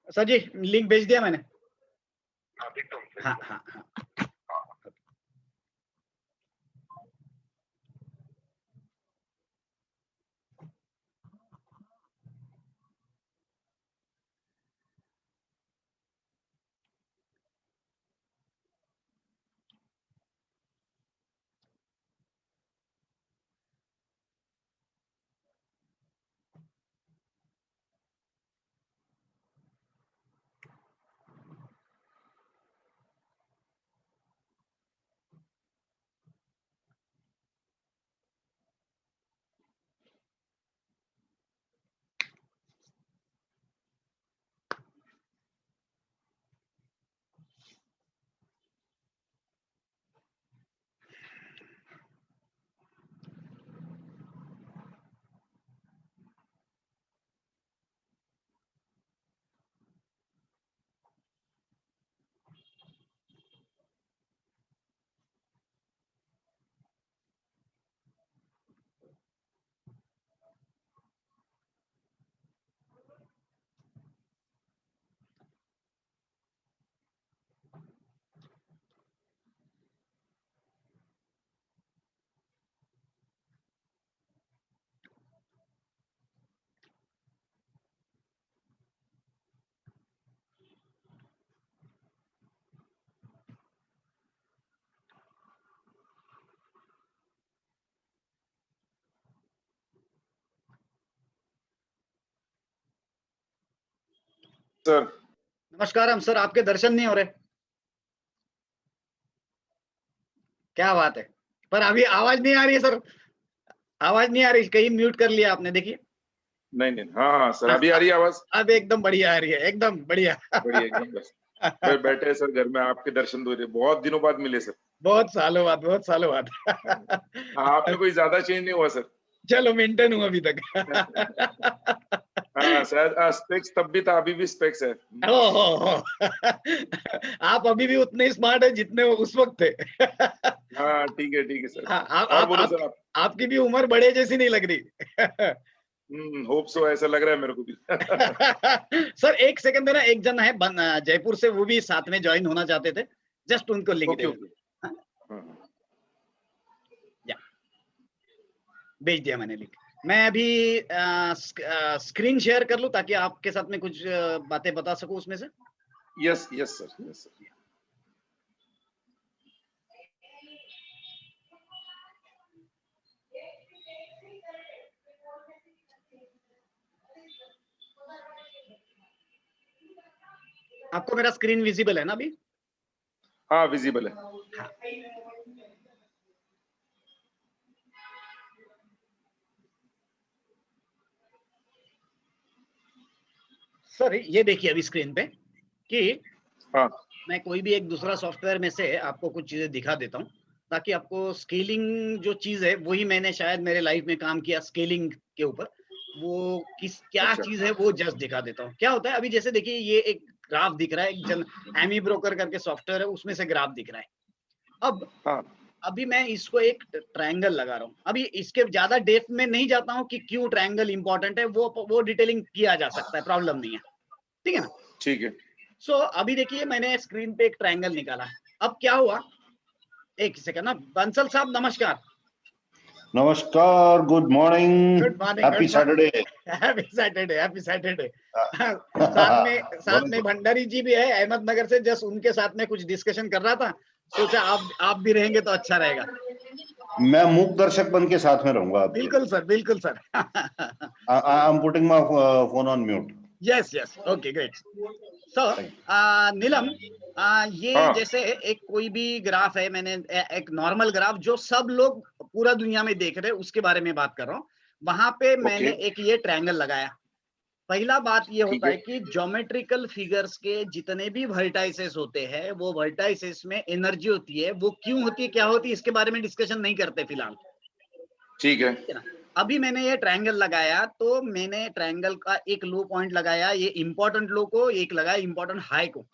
Sir जी link भेज दिया मैंने। हाँ हाँ हाँ। सर नमस्कार। हम सर आपके दर्शन नहीं हो रहे, क्या बात है। पर अभी आवाज नहीं आ रही है सर, आवाज नहीं आ रही, कहीं म्यूट कर लिया आपने, देखिए। नहीं नहीं, हाँ हाँ सर, अभी आ रही है आवाज। अब एकदम बढ़िया आ रही है, एकदम बढ़िया। बढ़िया एकदम बस। बैठे सर घर में, आपके दर्शन हो रहे, बहुत दिनों बाद मिले सर। बहुत सालों बाद, बहुत सालों बाद। आपने कोई ज्यादा चेंज नहीं हुआ सर। चलो मेंटेन हूँ अभी तक। हाँ शायद स्पेक्स तब भी था, अभी भी स्पेक्स है। हो। आप अभी भी उतने स्मार्ट है जितने वो उस वक्त थे। हाँ ठीक है सर। हाँ, और बोलो सर आप। आपकी भी उम्र बड़े जैसी नहीं लग रही। होप सो, ऐसा लग रहा है मेरे को भी। सर एक सेकंड देना, एक जन है जयपुर से, वो भी साथ में ज्वाइन होना चाहते थे, जस्ट उनको लिंक दे। ओके। या भेज दिया मैंने लिंक। मैं अभी स्क्रीन शेयर कर लूं ताकि आपके साथ में कुछ बातें बता सकूं उसमें से। Yes sir. आपको मेरा स्क्रीन विजिबल है ना अभी? हाँ विजिबल है। हाँ। सर ये देखिए अभी स्क्रीन पे कि हाँ मैं कोई भी एक दूसरा सॉफ्टवेयर में से आपको कुछ चीजें दिखा देता हूँ, ताकि आपको स्केलिंग जो चीज है वही मैंने शायद मेरे लाइफ में काम किया स्केलिंग के ऊपर, वो क्या अच्छा। चीज है वो जस्ट दिखा देता हूँ। क्या होता है अभी, जैसे देखिए ये एक ग्राफ दिख रहा है, एक जन एमी ब्रोकर करके सॉफ्टवेयर है, उसमें से ग्राफ दिख रहा है। अब हाँ। अभी मैं इसको एक ट्रायंगल लगा रहा हूँ। अभी इसके ज्यादा डेप्थ में नहीं जाता हूँ कि क्यों ट्रायंगल इंपॉर्टेंट है, वो डिटेलिंग किया जा सकता है, प्रॉब्लम नहीं है, ठीक है ना। ठीक है। सो अभी देखिए मैंने स्क्रीन पे एक ट्रायंगल निकाला। अब क्या हुआ, एक सेकंड ना, बंसल साहब नमस्कार। नमस्कार, good morning, good morning, happy Saturday. Happy Saturday, happy Saturday. साथ में भंडारी जी भी है अहमदनगर से, जस्ट उनके साथ में कुछ डिस्कशन कर रहा था, सोचा आप भी रहेंगे तो अच्छा रहेगा। मैं मूक दर्शक बन के साथ में रहूंगा आपके। बिल्कुल सर, बिल्कुल sir. I am putting my phone on mute. Yes yes, okay great. So Neelam, ये हाँ। जैसे एक कोई भी ग्राफ है, मैंने एक नॉर्मल ग्राफ जो सब लोग पूरा दुनिया में देख रहे हैं उसके बारे में बात कर रहा हूँ। वहां पे मैंने एक ये ट्रायंगल लगाया। पहला बात ये ठीक होता है। है कि ज्योमेट्रिकल फिगर्स के जितने भी वर्टाइसेस होते हैं, वो वर्टाइसेस में एनर्जी होती है, वो क्यों होती है, क्या होती है, इसके बारे में डिस्कशन नहीं करते फिलहाल, ठीक है। ठीक है ना। अभी मैंने ये ट्रायंगल लगाया, तो मैंने ट्रायंगल का एक लो पॉइंट लगाया, ये इंपॉर्टेंट लो को, एक लगाया इंपॉर्टेंट हाई को।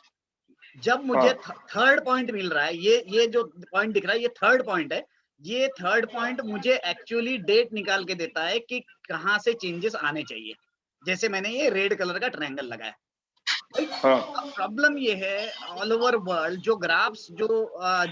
जब मुझे थर्ड पॉइंट मिल रहा है, ये जो पॉइंट दिख रहा है ये थर्ड पॉइंट है। ये थर्ड पॉइंट मुझे एक्चुअली डेट निकाल के देता है कि कहाँ से चेंजेस आने चाहिए। जैसे मैंने ये रेड कलर का ट्रायंगल लगाया। अब प्रॉब्लम ये है, ऑल ओवर वर्ल्ड जो ग्राफ्स जो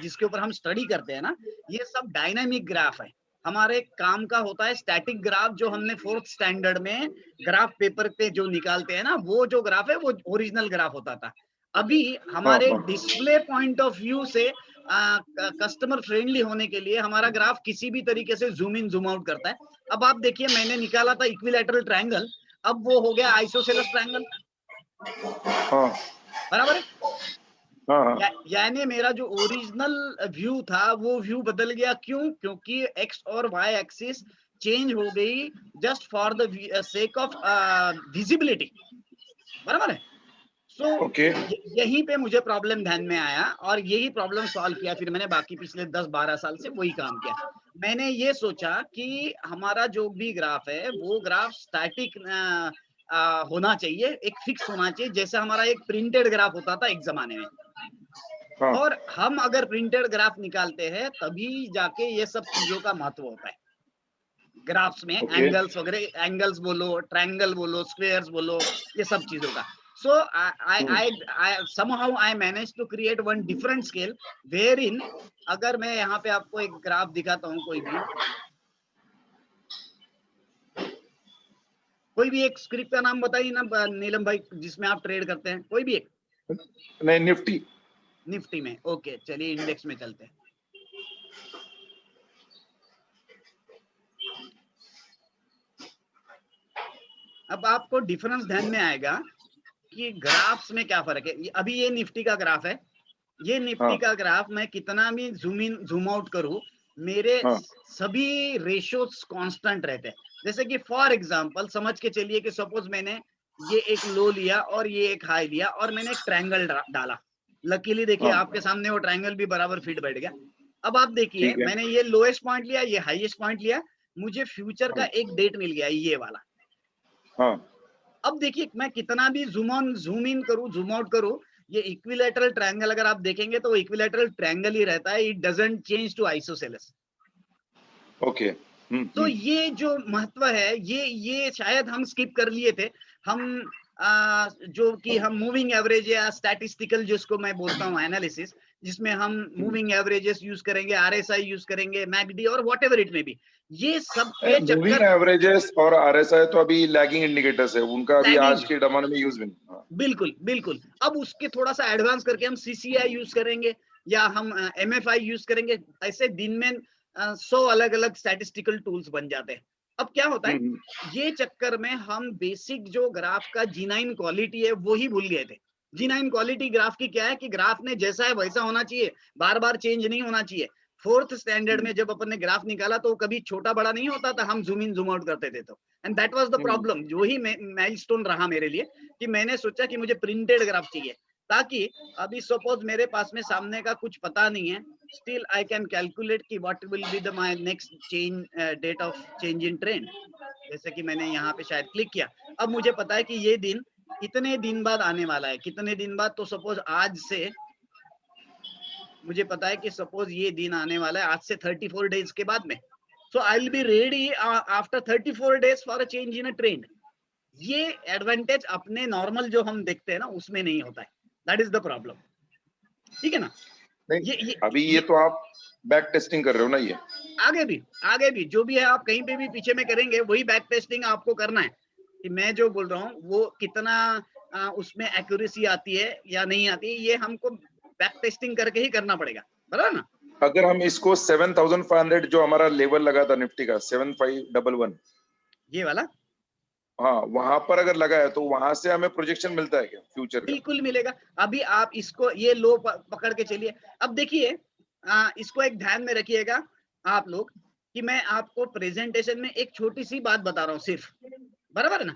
जिसके ऊपर हम स्टडी करते हैं ना, ये सब डायनामिक ग्राफ है। हमारे काम का होता है स्टैटिक ग्राफ, जो हमने 4th स्टैंडर्ड में ग्राफ पेपर पे जो निकालते हैं ना, वो जो ग्राफ है वो ओरिजिनल ग्राफ होता था। अभी हमारे डिस्प्ले पॉइंट ऑफ व्यू से कस्टमर फ्रेंडली होने के लिए हमारा ग्राफ किसी भी तरीके से जूम इन जूम आउट करता है। अब आप देखिए, मैंने निकाला था इक्विलैटरल ट्रायंगल, अब वो हो गया आइसोसेलेस ट्रायंगल, बराबर है। यानी मेरा जो ओरिजिनल व्यू था वो व्यू बदल गया। क्यों? क्योंकि एक्स और वाई एक्सिस चेंज हो गई just for the sake of visibility, बराबर है। सो यहीं पे मुझे प्रॉब्लम ध्यान में आया और यही प्रॉब्लम सॉल्व किया। फिर मैंने बाकी पिछले 10-12 साल से वही काम किया। मैंने ये सोचा कि हमारा जो भी ग्राफ है वो ग्राफ स्टैटिक होना चाहिए, एक फिक्स होना चाहिए, जैसे हमारा एक प्रिंटेड ग्राफ होता था एक जमाने में। और हम अगर प्रिंटेड ग्राफ निकालते हैं तभी जाके ये सब चीजों का महत्व होता है ग्राफ्स में। एंगल्स वगैरह, एंगल्स बोलो, ट्रायंगल बोलो, स्क्वायर्स बोलो, ये सब चीजों का। So I somehow I managed to create one different scale wherein, अगर मैं यहाँ पे आपको एक ग्राफ दिखाता हूँ, कोई भी एक स्क्रिप्ट का नाम बताइए ना नीलम भाई, जिसमें आप ट्रेड करते हैं, कोई भी एक। नहीं, निफ्टी में। ओके, चलिए इंडेक्स में चलते हैं। अब आपको डिफरेंस ध्यान में आएगा कि ग्राफ्स में क्या फर्क है। अभी ये निफ्टी का ग्राफ है, ये निफ्टी का ग्राफ मैं कितना भी जूम इन जूम आउट करूं, मेरे सभी रेशियोज कांस्टेंट रहते हैं। जैसे कि फॉर एग्जांपल समझ के चलिए कि सपोज मैंने ये एक लो लिया और ये एक हाई लिया और मैंने एक ट्रायंगल डाला। लकीली देखिए आपके सामने वो ट्रायंगल भी बराबर फिट बैठ गया। अब आप देखिए, मैंने ये लोएस्ट पॉइंट लिया, ये हाईएस्ट पॉइंट लिया, मुझे फ्यूचर का एक डेट मिल गया, ये वाला। अब देखिए, मैं कितना भी जूम इन करूं, जूम आउट करूं, ये इक्विलैटरल ट्रायंगल अगर आप देखेंगे तो वो इक्विलैटरल ट्रायंगल ही रहता है। It doesn't change to isosceles. Okay. तो ये जो महत्व है, ये शायद हम स्किप कर लिए थे। हम जो कि हम मूविंग एवरेज या स्टैटिस्टिकल, जिसको मैं बोलता हूँ एनालिसिस, जिसमें हम मूविंग एवरेजेस यूज करेंगे, आरएसआई यूज करेंगे, मैकडी और व्हाटएवर इट मे बी, ये सब के चक्कर। मूविंग एवरेजेस और आरएसआई तो अभी लैगिंग इंडिकेटर्स है, उनका अभी आज के जमाने में यूज भी नहीं। बिल्कुल बिल्कुल। अब उसके थोड़ा सा एडवांस करके हम सीसीआई यूज करेंगे या हम एमएफआई यूज करेंगे। ऐसे दिन में 100 अलग अलग स्टैटिस्टिकल टूल्स बन जाते हैं। अब क्या होता है, ये चक्कर में हम बेसिक जो ग्राफ का G9 क्वालिटी है वो ही भूल गए थे। G9 क्वालिटी ग्राफ की क्या है कि ग्राफ ने जैसा है वैसा होना चाहिए, बार बार चेंज नहीं होना चाहिए। 4th स्टैंडर्ड में जब अपन ने ग्राफ निकाला तो कभी छोटा बड़ा नहीं होता था, हम जूम इन जूम आउट करते थे। तो and that was the problem. जो ही माइलस्टोन रहा मेरे लिए कि मैंने सोचा कि मुझे प्रिंटेड ग्राफ चाहिए। ताकि अभी सपोज मेरे पास में सामने का कुछ पता नहीं है, स्टिल आई कैन कैलकुलेट कि what will be the my next change date of change in trend. जैसे कि मैंने यहाँ पे शायद क्लिक किया, अब मुझे पता है कि ये दिन इतने दिन बाद आने वाला है। कितने दिन बाद? तो सपोज आज से मुझे पता है कि सपोज ये दिन आने वाला है आज से 34 डेज के बाद में। So I will be ready after 34 days for a change in a trend. ये एडवांटेज अपने नॉर्मल जो हम देखते हैं ना उसमें नहीं होता है, दैट इज द प्रॉब्लम। ठीक है ना? नहीं, अभी ये तो आप बैक टेस्टिंग कर रहे हो ना, ये आगे भी जो भी है आप कहीं पे भी पीछे में करेंगे वही बैक टेस्टिंग आपको करना है कि मैं जो बोल रहा हूँ वो कितना उसमें एक्यूरेसी आती है या नहीं आती है, ये हमको बैक टेस्टिंग करके ही करना पड़ेगा, बराबर ना? अगर हम इसको 7500 जो हमारा लेवल लगा था निफ्टी का 7511, ये वाला हाँ, वहां पर अगर लगा है तो वहां से हमें प्रोजेक्शन मिलता है क्या फ्यूचर का? बिल्कुल मिलेगा। अभी आप इसको ये लो पकड़ के चलिए। अब देखिए इसको एक ध्यान में रखिएगा आप लोग कि मैं आपको प्रेजेंटेशन में एक छोटी सी बात बता रहा हूँ सिर्फ, बराबर है ना?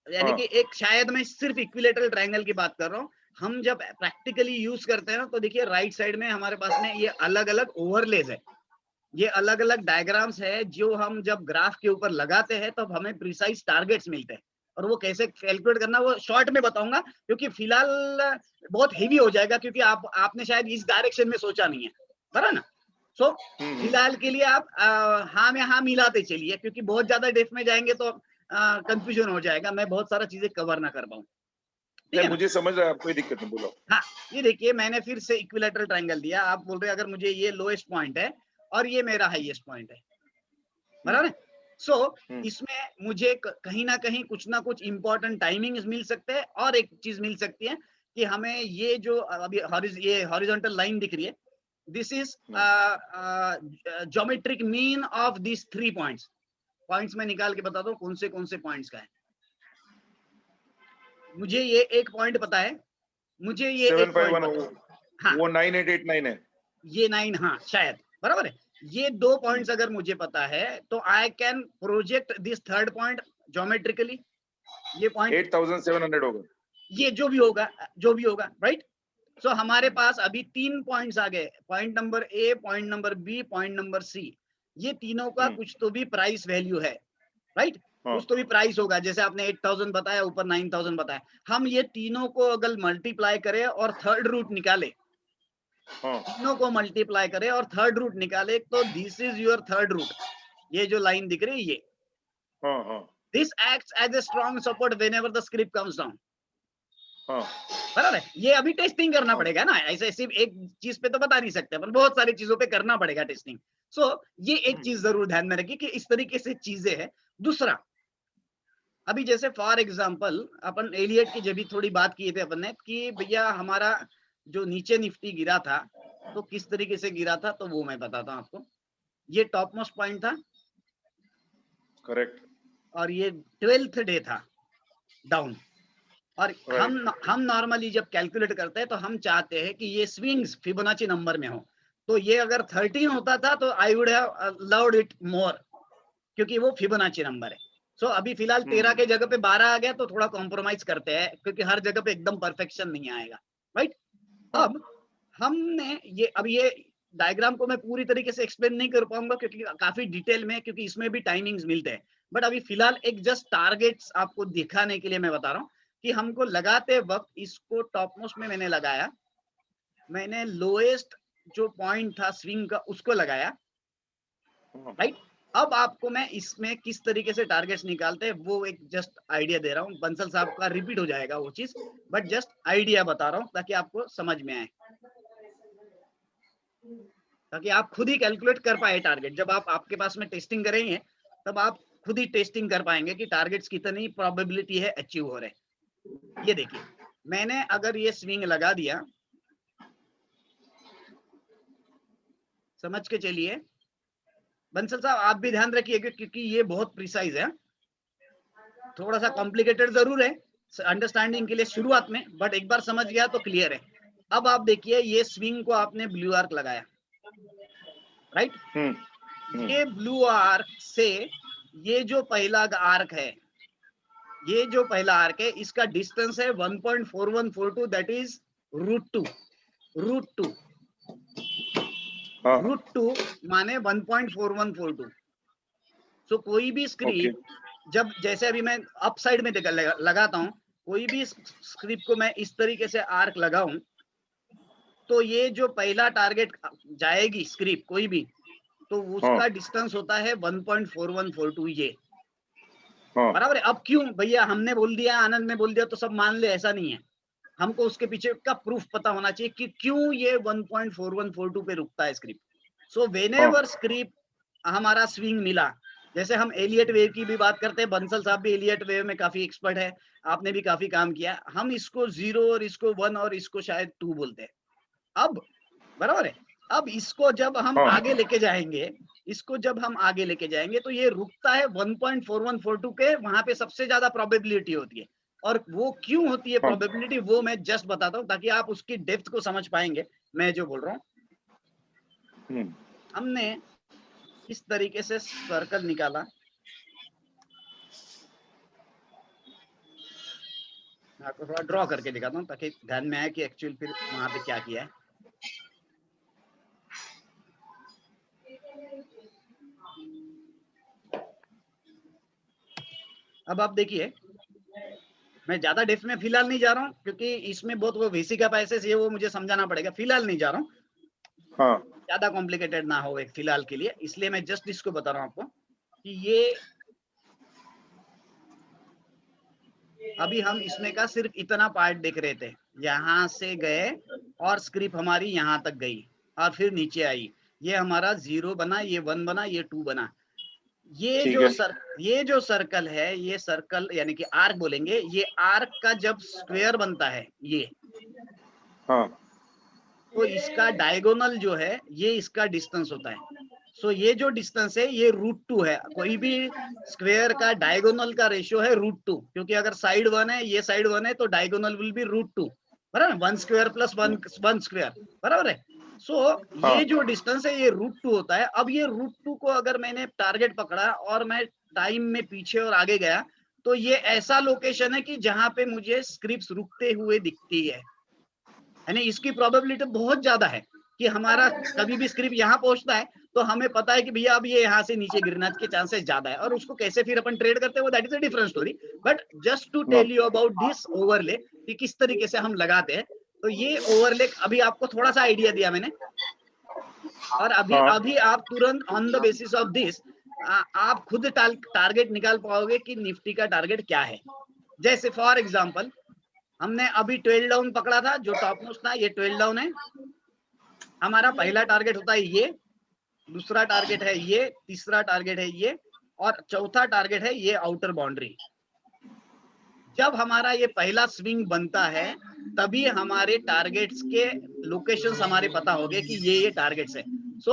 यानी कि एक शायद मैं सिर्फ इक्विलेटरल ट्रायंगल की बात कर रहा हूँ। हम जब प्रैक्टिकली यूज करते हैं ना तो देखिए राइट साइड में हमारे पास में ये अलग अलग ओवरलेज है, ये अलग अलग डायग्राम्स है जो हम जब ग्राफ के ऊपर लगाते हैं तब हमें प्रिसाइज टारगेट्स मिलते हैं। और वो कैसे कैलकुलेट करना वो शॉर्ट में बताऊंगा, क्योंकि फिलहाल बहुत हेवी हो जाएगा, क्योंकि आपने शायद इस डायरेक्शन में सोचा नहीं है, बराबर ना? सो फिलहाल के लिए आप हाँ में हाँ मिलाते चलिए, क्योंकि बहुत ज्यादा डेप्थ में जाएंगे तो कंफ्यूजन हो जाएगा, मैं बहुत सारा चीजें कवर ना कर पाऊं। ठीक है, मुझे समझ रहा है, कोई दिक्कत नहीं, बोलो। हाँ, ये देखिए मैंने फिर से इक्विलेटरल ट्रायंगल दिया। आप बोल रहे हैं अगर मुझे ये लोएस्ट पॉइंट है और ये मेरा हाईएस्ट पॉइंट है, बराबर है? सो इसमें मुझे कहीं ना कुछ इंपॉर्टेंट टाइमिंग्स मिल सकते हैं, और एक चीज मिल सकती है कि हमें ये जो अभी ये हॉरिजॉन्टल लाइन दिख रही है, this is geometric mean of this 3 points मैं निकाल के बताता हूँ कौन से पॉइंट्स का है। मुझे ये एक पॉइंट पता है, मुझे ये 751 हाँ, वो 9889 है, ये 9, हाँ शायद, बराबर है। ये 2 पॉइंट्स अगर मुझे पता है तो I can project this third point geometrically. ये पॉइंट 8700 होगा, ये जो भी होगा, राइट? सो हमारे पास अभी 3 पॉइंट्स आ गए, point number A, point number B, point number C. ये तीनों का कुछ तो भी प्राइस वैल्यू है, राइट? कुछ तो भी प्राइस होगा, जैसे आपने 8000 बताया, ऊपर 9000 बताया। हम ये तीनों को अगर मल्टीप्लाई करें और थर्ड रूट निकाले, तीनों को मल्टीप्लाई करें और थर्ड रूट निकाले, तो this is your third root. ये जो लाइन दिख रही है ये, this acts as a strong support whenever the script comes down, बराबर है? ये अभी टेस्टिंग करना पड़ेगा ना, ऐसे सिर्फ एक चीज पे तो बता नहीं सकते अपन, बहुत सारी चीजों पे करना पड़ेगा टेस्टिंग। सो ये एक चीज जरूर ध्यान में रखिए कि इस तरीके से चीजें हैं। दूसरा, अभी जैसे फॉर एग्जांपल अपन एलियट की जब भी थोड़ी बात किए थे अपन ने कि भैया हमारा जो नीचे निफ्टी गिरा था तो किस तरीके से गिरा था, तो वो मैं बताता हूँ आपको। ये टॉप मोस्ट पॉइंट था, करेक्ट, और ये 12th डे था डाउन। और हम नॉर्मली जब कैलकुलेट करते हैं तो हम चाहते हैं कि ये स्विंग्स फिबोनाची नंबर में हो। तो ये अगर 13 होता था तो I would have loved it more, क्योंकि वो फिबोनाची नंबर है। सो अभी फिलहाल 13 के जगह पे 12 आ गया तो थोड़ा कॉम्प्रोमाइज करते हैं, क्योंकि हर जगह पे एकदम परफेक्शन नहीं आएगा, राइट? अब हमने ये डायग्राम को मैं पूरी तरीके से एक्सप्लेन नहीं कर पाऊंगा क्योंकि काफी डिटेल में, क्योंकि इसमें भी टाइमिंग्स मिलते हैं। बट अभी फिलहाल एक जस्ट टारगेट्स आपको दिखाने के लिए मैं बता रहा हूँ कि हमको लगाते वक्त इसको टॉप मोस्ट में मैंने लगाया, मैंने लोएस्ट जो पॉइंट था स्विंग का उसको लगाया, राइट? अब आपको मैं इसमें किस तरीके से टारगेट्स निकालते हैं वो एक जस्ट आइडिया दे रहा हूँ। बंसल साहब का रिपीट हो जाएगा वो चीज, बट जस्ट आइडिया बता रहा हूँ ताकि आपको समझ में आए, ताकि आप खुद ही कैलकुलेट कर पाए टारगेट। जब आपके पास में टेस्टिंग करेंगे तब आप खुद ही टेस्टिंग कर पाएंगे कि टारगेट्स कितनी प्रोबेबिलिटी है अचीव हो रहे। ये देखिए मैंने अगर ये स्विंग लगा दिया, समझ के चलिए बंसल साहब, आप भी ध्यान रखिएगा क्योंकि ये बहुत प्रिसाइज है, थोड़ा सा कॉम्प्लिकेटेड जरूर है अंडरस्टैंडिंग के लिए शुरुआत में, बट एक बार समझ गया तो क्लियर है। अब आप देखिए ये स्विंग को आपने ब्लू आर्क लगाया, राइट? ये ब्लू आर्क से ये जो पहला आर्क है, ये जो पहला आर्क है इसका डिस्टेंस है 1.4142, दैट इज √2 √2 हाँ, √2 माने 1.4142। सो कोई भी ओके, स्क्रिप्ट जब जैसे अभी मैं अप साइड में लगाता हूँ, कोई भी स्क्रिप्ट को मैं इस तरीके से आर्क लगाऊं, तो ये जो पहला टारगेट जाएगी स्क्रिप्ट कोई भी, तो उसका हाँ, डिस्टेंस होता है 1.4142 ये। हाँ, बराबर है। अब क्यों भैया हमने बोल दिया, आनंद ने बोल दिया तो सब मान ले, ऐसा नहीं है। हमको उसके पीछे का प्रूफ पता होना चाहिए कि क्यों ये 1.4142 पे रुकता है स्क्रिप्ट। सो व्हेनेवर स्क्रिप्ट हमारा स्विंग मिला, जैसे हम एलियट वेव की भी बात करते हैं, बंसल साहब भी एलियट वेव में काफी एक्सपर्ट है, आपने भी काफी काम किया। हम इसको 0 और इसको 1 और इसको शायद 2 बोलते हैं। अब बराबर है। अब इसको जब हम हाँ, आगे लेके जाएंगे, इसको जब हम आगे लेके जाएंगे तो ये रुकता है 1.4142 के, वहां पे सबसे ज्यादा प्रोबेबिलिटी होती है। और वो क्यों होती है हाँ, प्रोबेबिलिटी, वो मैं जस्ट बताता हूँ ताकि आप उसकी डेप्थ को समझ पाएंगे मैं जो बोल रहा हूँ। हम्म, हमने इस तरीके से सर्कल निकाला, मैं आपको थोड़ा ड्रॉ करके दिखाता हूँ ताकि ध्यान में आए कि एक्चुअल फिर वहां पे क्या किया है। अब आप देखिए, मैं ज्यादा डेप्थ में फिलहाल नहीं जा रहा हूँ क्योंकि इसमें बहुत वो VC का पैसेज ये वो मुझे समझाना पड़ेगा, फिलहाल नहीं जा रहा हूँ, हाँ, ज्यादा कॉम्प्लिकेटेड ना हो एक फिलहाल के लिए, इसलिए मैं जस्ट इसको बता रहा हूँ आपको कि ये अभी हम इसमें का सिर्फ इतना पार्ट देख रहे थे, यहाँ से गए और स्क्रिप्ट हमारी यहाँ तक गई और फिर नीचे आई, ये हमारा 0 बना, ये 1 बना, ये 2 बना। ये ठीक जो है, ये जो सर्कल है, ये सर्कल यानी कि आर्क बोलेंगे, ये आर्क का जब स्क्वायर बनता है ये, हाँ, तो इसका डायगोनल जो है ये इसका डिस्टेंस होता है। सो ये जो डिस्टेंस है ये √2 है। कोई भी स्क्वायर का डायगोनल का रेशियो है √2, क्योंकि अगर साइड 1 है, ये साइड 1 है, तो डायगोनल विल बी √2, बराबर, 1 स्क्वायर प्लस 1 स्क्वायर, बराबर है। सो हाँ, ये जो डिस्टेंस है ये √2 होता है। अब ये √2 को अगर मैंने टारगेट पकड़ा और मैं टाइम में पीछे और आगे गया, तो ये ऐसा लोकेशन है कि जहां पे मुझे स्क्रिप्ट रुकते हुए दिखती है, यानी इसकी प्रोबेबिलिटी बहुत ज्यादा है कि हमारा कभी भी स्क्रिप्ट यहाँ पहुंचता है तो हमें पता है कि भैया अब ये यहाँ से नीचे गिरने के चांसेस ज्यादा है। और उसको कैसे फिर अपन ट्रेड करते हैं वो that is a different story, but just to हाँ, tell you about this overlay कि किस तरीके से हम लगाते हैं। तो ये ओवरले अभी आपको थोड़ा सा आइडिया दिया मैंने, और अभी हाँ, अभी आप तुरंत on the basis of this आप खुद टारगेट निकाल पाओगे कि निफ्टी का टारगेट क्या है। जैसे फॉर एग्जाम्पल हमने अभी 12 डाउन पकड़ा था, जो टॉप मोस्ट था, ये 12 डाउन है। हमारा पहला टारगेट होता है ये, दूसरा टारगेट है ये, तीसरा टारगेट है ये, और चौथा टारगेट है ये आउटर बाउंड्री। जब हमारा ये पहला स्विंग बनता है तभी हमारे टारगेट्स के लोकेशंस हमारे पता हो गए कि ये टारगेट्स है। सो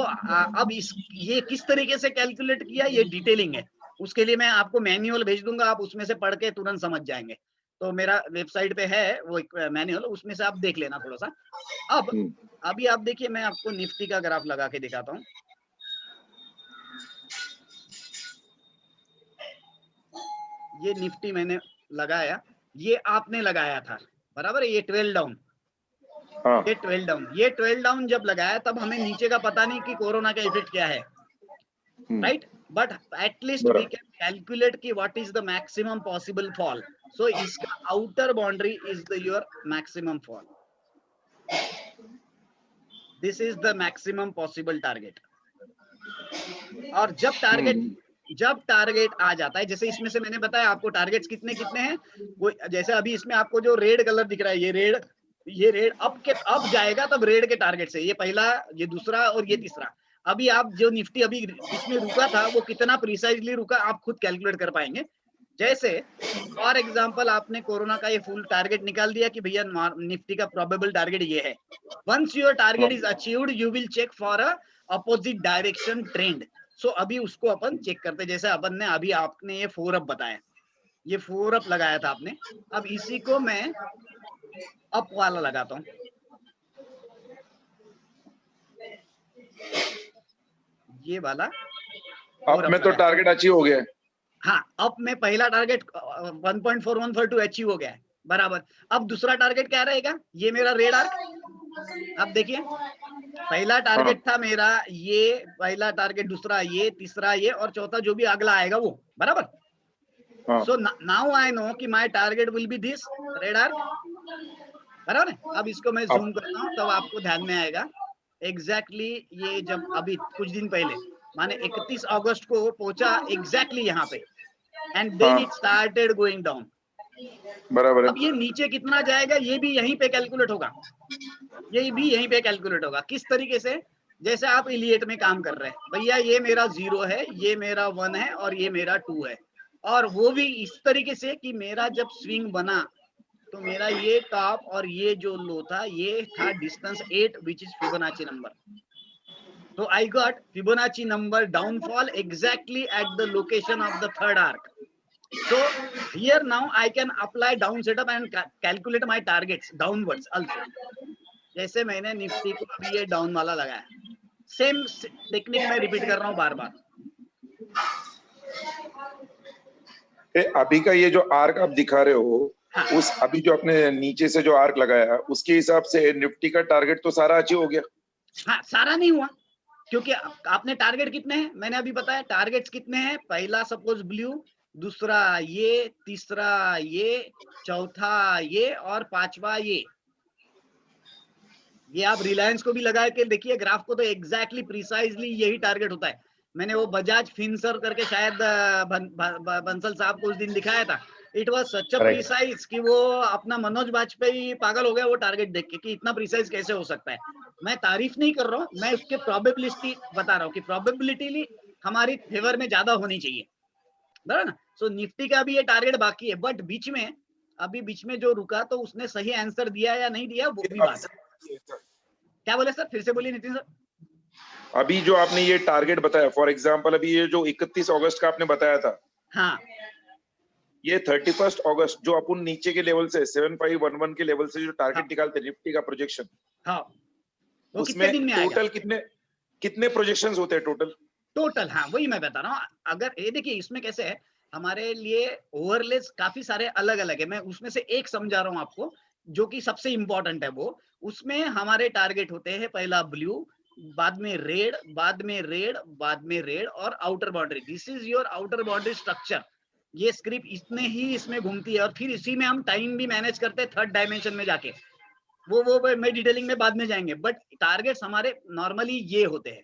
अब ये किस तरीके से कैलकुलेट किया ये डिटेलिंग है, उसके लिए मैं आपको मैन्युअल भेज दूंगा, आप उसमें से पढ़ के तुरंत समझ जाएंगे। तो मेरा वेबसाइट पे है वो एक मैन्युअल, उसमें से आप देख लेना थोड़ा सा। अब अभी आप देखिए, मैं आपको निफ्टी का ग्राफ लगा के दिखाता हूँ। ये निफ्टी मैंने लगाया, ये आपने लगाया था, बराबर है, ये 12 डाउन, हाँ, ये 12 डाउन, ये 12 डाउन जब लगाया तब हमें नीचे का पता नहीं कि कोरोना का इफेक्ट क्या है, राइट, बट एटलीस्ट वी बराबर, कैन कैलकुलेट कि what is the maximum possible fall. So इसका outer boundary is the your maximum fall, this is the maximum possible target. और जब टारगेट आ जाता है, जैसे इसमें से मैंने बताया आपको टारगेट्स कितने कितने हैं, वो जैसे अभी इसमें आपको जो रेड कलर दिख रहा है, ये रेड अब जाएगा तब रेड के टारगेट से, ये पहला, ये दूसरा और ये तीसरा। अभी आप जो निफ्टी अभी बीच में रुका था वो कितना प्रिसाइजली रुका आप खुद कैलकुलेट कर पाएंगे। जैसे फॉर एग्जांपल आपने कोरोना का ये फुल टारगेट निकाल दिया कि भैया निफ्टी का प्रोबेबल टारगेट ये है। Once your target is achieved you will check for a opposite direction trend. So अभी उसको अपन चेक करते, जैसे अपन ने अभी आपने ये 4 अप बताया, ये 4 अप लगाया था आपने, अब इसी को मैं अप वाला लगाता हूं, ये वाला अब 4 अप में तो लगाया। टारगेट अचीव हो गया है। हाँ, अब में पहला टारगेट 1.4142 अचीव हो गया है, बराबर। अब दूसरा टारगेट क्या रहेगा, ये मेरा रेड आर्क। अब देखिए पहला टारगेट था मेरा ये, पहला टारगेट, दूसरा ये, तीसरा ये, और चौथा जो भी अगला आएगा वो, बराबर। सो नाउ आई नो कि my target will be this red arc, बराबर है। अब इसको मैं जूम करता हूँ तब आपको ध्यान में आएगा एग्जैक्टली ये जब अभी कुछ दिन पहले माने 31 अगस्त को पहुंचा एग्जैक्टली यहाँ पे, and then it started going down. बराबर है। अब ये नीचे कितना जाएगा ये भी यहीं पे कैलकुलेट होगा, ये भी यहीं पे कैलकुलेट होगा। किस तरीके से, जैसे आप इलियट में काम कर रहे हैं, भैया ये मेरा 0 है, ये मेरा 1 है और ये मेरा 2 है, और वो भी इस तरीके से कि मेरा जब स्विंग बना तो मेरा ये टॉप और ये जो लो था ये था distance 8 which is Fibonacci number. तो I got Fibonacci number downfall exactly at the location of the third arc. So here now I can apply down setup and calculate my targets downwards also. जैसे मैंने Nifty को अभी ये down वाला लगाया, same technique मैं repeat कर रहा हूँ बार बार। अभी का ये जो आर्क आप दिखा रहे हो, हाँ। उस अभी जो आपने नीचे से जो आर्क लगाया उसके हिसाब से निफ्टी का टारगेट तो सारा अचीव हो गया। हाँ, सारा नहीं हुआ क्योंकि आपने टारगेट कितने हैं मैंने अभी बताया, टारगेट्स कितने हैं, पहला सपोज ब्लू, दूसरा ये, तीसरा ये, चौथा ये और पांचवा ये आप रिलायंस को भी लगा के देखिए ग्राफ को तो एग्जैक्टली प्रिसाइजली यही टारगेट होता है। मैंने वो बजाज फिनसर करके शायद बंसल साहब को उस दिन दिखाया था। It was such a precise कि वो अपना मनोज वाजपेयी पागल हो गया वो टारगेट देख के कि इतना प्रिसाइज कैसे हो सकता है। मैं तारीफ नहीं कर रहा हूँ, मैं उसके प्रोबेबिलिटी बता रहा हूँ कि प्रोबेबिलिटी हमारी फेवर में ज्यादा होनी चाहिए, बराबर ना। सो निफ्टी का भी ये टारगेट बाकी है, बट बीच में अभी बीच में जो रुका तो उसने सही आंसर दिया या नहीं दिया वो भी बात है। क्या बोले सर, फिर से बोलिए नितिन सर। अभी जो आपने ये टारगेट बताया, फॉर एग्जांपल अभी ये जो 31 अगस्त का आपने बताया था, हाँ, ये 31 अगस्त जो अपन नीचे के लेवल से 7511 के लेवल से जो टारगेट निकालते निफ्टी का प्रोजेक्शन, हाँ, वो उसमें कितने दिन में आएगा? टोटल कितने प्रोजेक्शंस होते हैं टोटल? हाँ वही मैं बता रहा हूँ। अगर ये देखिए इसमें कैसे है, हमारे लिए ओवरलेस काफी सारे अलग अलग है, मैं उसमें से एक समझा रहा हूँ आपको जो कि सबसे इंपॉर्टेंट है। वो उसमें हमारे टारगेट होते हैं पहला ब्लू, बाद में रेड, बाद में रेड, बाद में रेड और outer boundary. This is your outer boundary structure. ये स्क्रिप्ट इतने ही इसमें घूमती है और फिर इसी में हम टाइम भी मैनेज करते हैं थर्ड डायमेंशन में जाके, वो मैं डिटेलिंग में बाद में जाएंगे। बट टारगेट्स हमारे नॉर्मली ये होते हैं।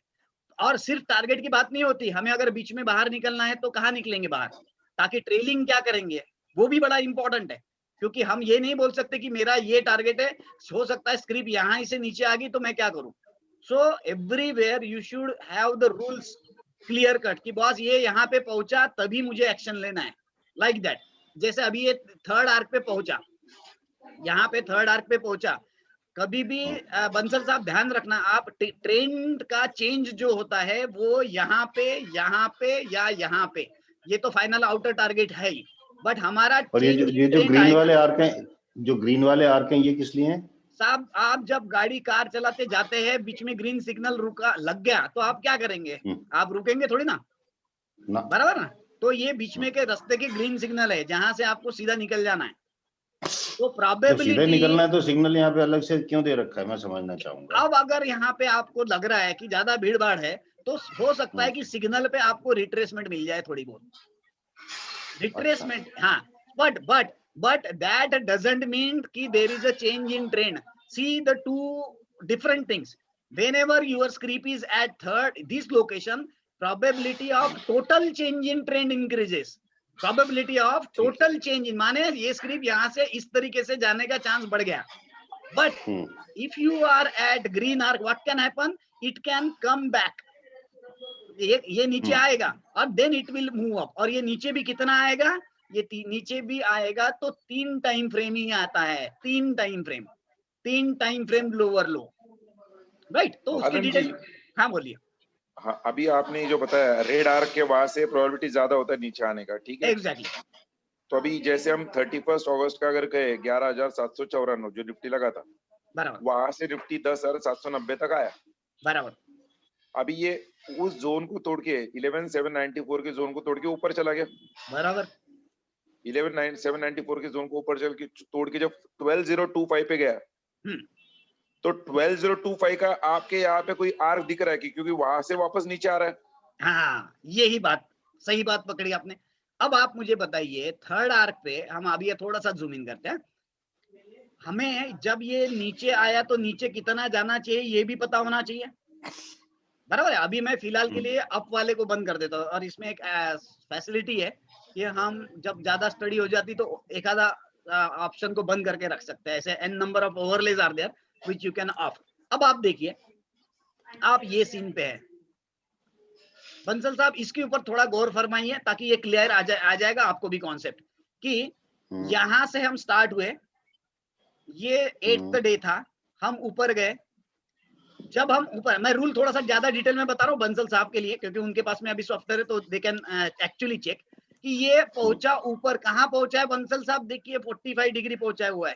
और सिर्फ टारगेट की बात नहीं होती, हमें अगर बीच में बाहर निकलना है तो कहाँ निकलेंगे बाहर, ताकि ट्रेलिंग क्या करेंगे वो भी बड़ा इंपॉर्टेंट है। क्योंकि हम ये नहीं बोल सकते कि मेरा ये टारगेट है, हो सकता है स्क्रिप्ट यहाँ से नीचे आ गई तो मैं क्या करूं। So everywhere you should have the rules clear cut कि बॉस ये यहाँ पे पहुंचा तभी मुझे एक्शन लेना है, लाइक दैट। जैसे अभी ये थर्ड आर्क पे पहुंचा, यहाँ पे थर्ड आर्क पे पहुंचा, कभी भी बंसल साहब ध्यान रखना, आप ट्रेंड का चेंज जो होता है वो यहाँ पे या यहाँ पे, ये तो फाइनल आउटर टारगेट है ही, बट हमारा और ये जो ग्रीन वाले आर्क हैं, जो ग्रीन वाले आर्क हैं ये किस लिए हैं साहब? आप जब गाड़ी कार चलाते जाते हैं बीच में ग्रीन सिग्नल रुका लग गया तो आप क्या करेंगे? आप रुकेंगे थोड़ी ना, बराबर ना। तो ये बीच में के रास्ते के ग्रीन सिग्नल है जहां से आपको सीधा निकल जाना है। तो प्रोबेबिलिटी सीधे निकलना है तो सिग्नल यहाँ पे अलग से क्यों दे रखा है, मैं समझना चाहूंगा। अब अगर यहाँ पे आपको लग रहा है कि ज्यादा भीड़ भाड़ है तो हो सकता है कि सिग्नल पे आपको रिट्रेसमेंट मिल जाए, थोड़ी बहुत रिट्रेसमेंट। हाँ, बट दैट डजंट मीन कि there is a change in trend. See the two different things. whenever your script is at third this location, probability of total change in trend increases। probability of total change in माने ये script यहाँ से इस तरीके से जाने का chance बढ़ गया। But if you are at green arc, what can happen? It can come back। ये नीचे आएगा और then it will move up। और ये नीचे भी कितना आएगा? ये नीचे भी आएगा तो 3 टाइम फ्रेम ही आता है, 3 टाइम फ्रेम लोअर लो, राइट। तो उसकी डिटेल, हाँ बोलिए। हाँ, अभी आपने जो बताया रेड आर्क के वहां से प्रोबेबिलिटी ज्यादा होता है नीचे आने का, ठीक है? एग्जैक्टली। तो अभी जैसे हम 31 अगस्त का अगर कहे 11,794 जो निफ्टी लगा था, बराबर, वहां से निफ्टी 10,790 तक आया, बराबर। अभी ये उस जोन को तोड़ के 11,794 के जोन को तोड़ के ऊपर चला गया, बराबर। 11,794 के जोन को ऊपर चल के तोड़ के जब 12,025 पे गया, तो 12,025 का आपके यहाँ पे कोई आर्क दिख रहा है कि क्योंकि वहां से वापस नीचे आ रहा है? हाँ, यही बात, सही बात पकड़ी आपने। अब आप मुझे बताइए, थर्ड आर्क पे हम अभी ये थोड़ा सा जूम इन करते हैं। हमें जब ये नीचे आया तो नीचे कितना जाना चाहिए ये भी पता होना चाहिए, बराबर है। अभी मैं फिलहाल के लिए अप वाले को बंद कर देता हूँ, और इसमें एक फैसिलिटी है कि हम जब ज्यादा स्टडी हो जाती तो एक आधा ऑप्शन को बंद करके रख सकते हैं। ऐसे an number of overlays are there which you can off. अब आप देखिए, आप ये सीन पे है बंसल साहब, इसके ऊपर थोड़ा गौर फरमाइए ताकि ये क्लियर आ जाएगा आपको भी कॉन्सेप्ट कि यहां से हम स्टार्ट हुए, ये 8th डे था, हम ऊपर गए। जब हम ऊपर, मैं रूल थोड़ा सा ज्यादा डिटेल में बता रहा हूँ बंसल साहब के लिए क्योंकि उनके पास में अभी सॉफ्टवेयर है तो दे कैन एक्चुअली चेक कि ये पहुंचा ऊपर। कहाँ पहुंचा है बंसल साहब? देखिए 45 डिग्री पहुंचा हुआ है।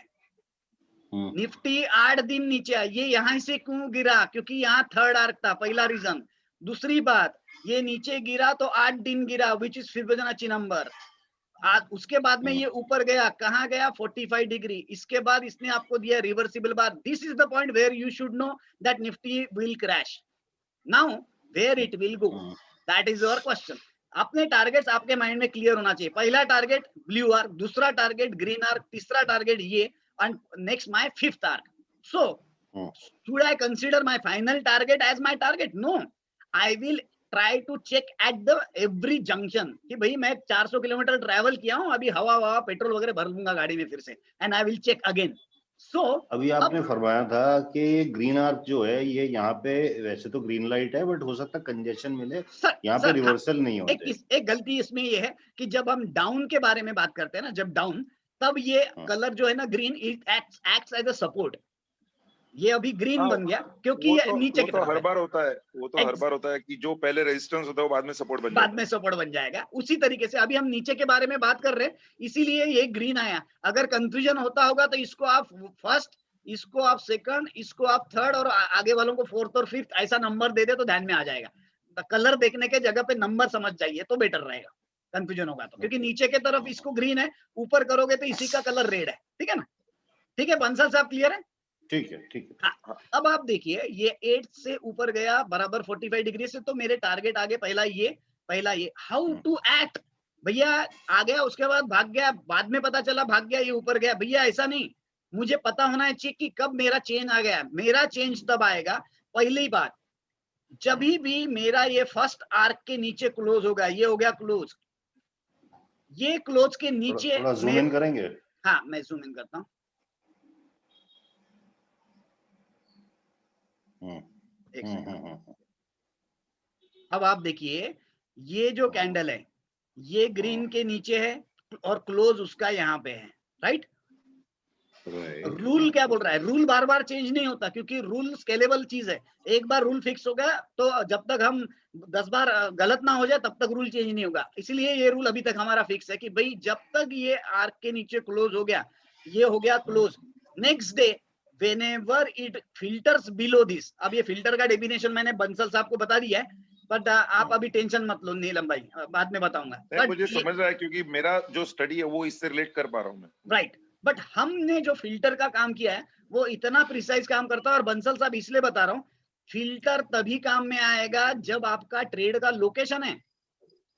निफ्टी 8 दिन नीचे है। ये यहां से क्यों गिरा? क्योंकि यहाँ थर्ड आर्क था, पहला रीजन। दूसरी बात, ये नीचे गिरा तो 8 दिन गिरा, विच इज फिबोनाची नंबर। उसके बाद में ये ऊपर गया, कहाँ गया? 45 डिग्री। इसके बाद इसने आपको दिया reversible bar. This is the point where you should know that Nifty will crash. Now where it will go, that is your question. अपने टारगेट्स आपके माइंड में क्लियर होना चाहिए। पहला टारगेट ब्लू आर्क, दूसरा टारगेट ग्रीन आर्क, तीसरा target ये, and next my fifth arc. So should I consider my final target as my target? No, I will try to check at the every junction कि भाई मैं 400 kilometre travel किया हूँ, अभी हवा petrol वगैरह भर लूंगा गाड़ी में फिर से, and I will check again. So अभी आपने फरमाया था कि ग्रीन आर्क जो है ये यहाँ पे वैसे तो ग्रीन लाइट है बट हो सकता है कंजेशन मिले, यहाँ पे रिवर्सल नहीं होते। एक गलती इसमें ये है कि जब हम डाउन के बारे में बात करते हैं ना, जब डाउन, तब ये कलर जो है ना green, it acts as a support. ये अभी ग्रीन बन गया क्योंकि ये नीचे की तरफ हर बार होता है, वो तो हर बार होता है कि जो पहले रेजिस्टेंस होता है वो बाद में सपोर्ट बन जाएगा। उसी तरीके से अभी हम नीचे के बारे में बात कर रहे हैं, इसीलिए ये ग्रीन आया। अगर कंफ्यूजन होता होगा तो इसको आप फर्स्ट, इसको आप सेकंड, इसको आप थर्ड, और आगे वालों को फोर्थ और फिफ्थ ऐसा नंबर दे दे तो ध्यान में आ जाएगा। कलर देखने के जगह पे नंबर समझ जाइए तो बेटर रहेगा, कंफ्यूजन होगा तो। क्योंकि नीचे के तरफ इसको ग्रीन है, ऊपर करोगे तो इसी का कलर रेड है। ठीक है ना? ठीक है बंसल साहब, क्लियर है? ठीक है। हाँ, अब आप देखिए ये 8 से ऊपर गया बराबर 45 डिग्री से, तो मेरे टारगेट आगे पहला ये। How to act? भैया आ गया, उसके बाद भाग गया, बाद में पता चला भाग गया, ये ऊपर गया। भैया ऐसा नहीं, मुझे पता होना चाहिए कि कब मेरा चेंज आ गया। मेरा चेंज तब आएगा, पहली बात, जब भी मेरा ये फर्स्ट आर्क के नीचे क्लोज होगा। ये हो गया क्लोज, ये क्लोज के नीचे थोड़ा जूम इन करेंगे। हाँ, मैं जूम इन करता हूँ। अब आप देखिए, ये जो कैंडल है ये ग्रीन के नीचे है और क्लोज उसका यहाँ पे है, राइट? रूल क्या बोल रहा है? रूल बार बार चेंज नहीं होता क्योंकि रूल स्केलेबल चीज है। एक बार रूल फिक्स हो गया तो जब तक हम 10 बार गलत ना हो जाए तब तक रूल चेंज नहीं होगा। इसलिए ये रूल अभी तक हमारा फिक्स है कि भाई जब तक ये आर्क के नीचे क्लोज हो गया, ये हो गया close, next day whenever it filters below this। अब ये फिल्टर का डेफिनेशन मैंने बंसल साहब को बता दिया है, बट आप अभी टेंशन मत लो नीलम भाई, बाद में बताऊंगा। मुझे समझ रहा है क्योंकि मेरा जो स्टडी है वो इससे रिलेट कर पा रहा हूँ मैं, राइट। बट हमने जो फिल्टर का काम किया है वो इतना प्रिसाइज काम करता है। और बंसल साहब इसलिए बता रहा हूँ, फिल्टर तभी काम में आएगा जब आपका ट्रेड का लोकेशन है।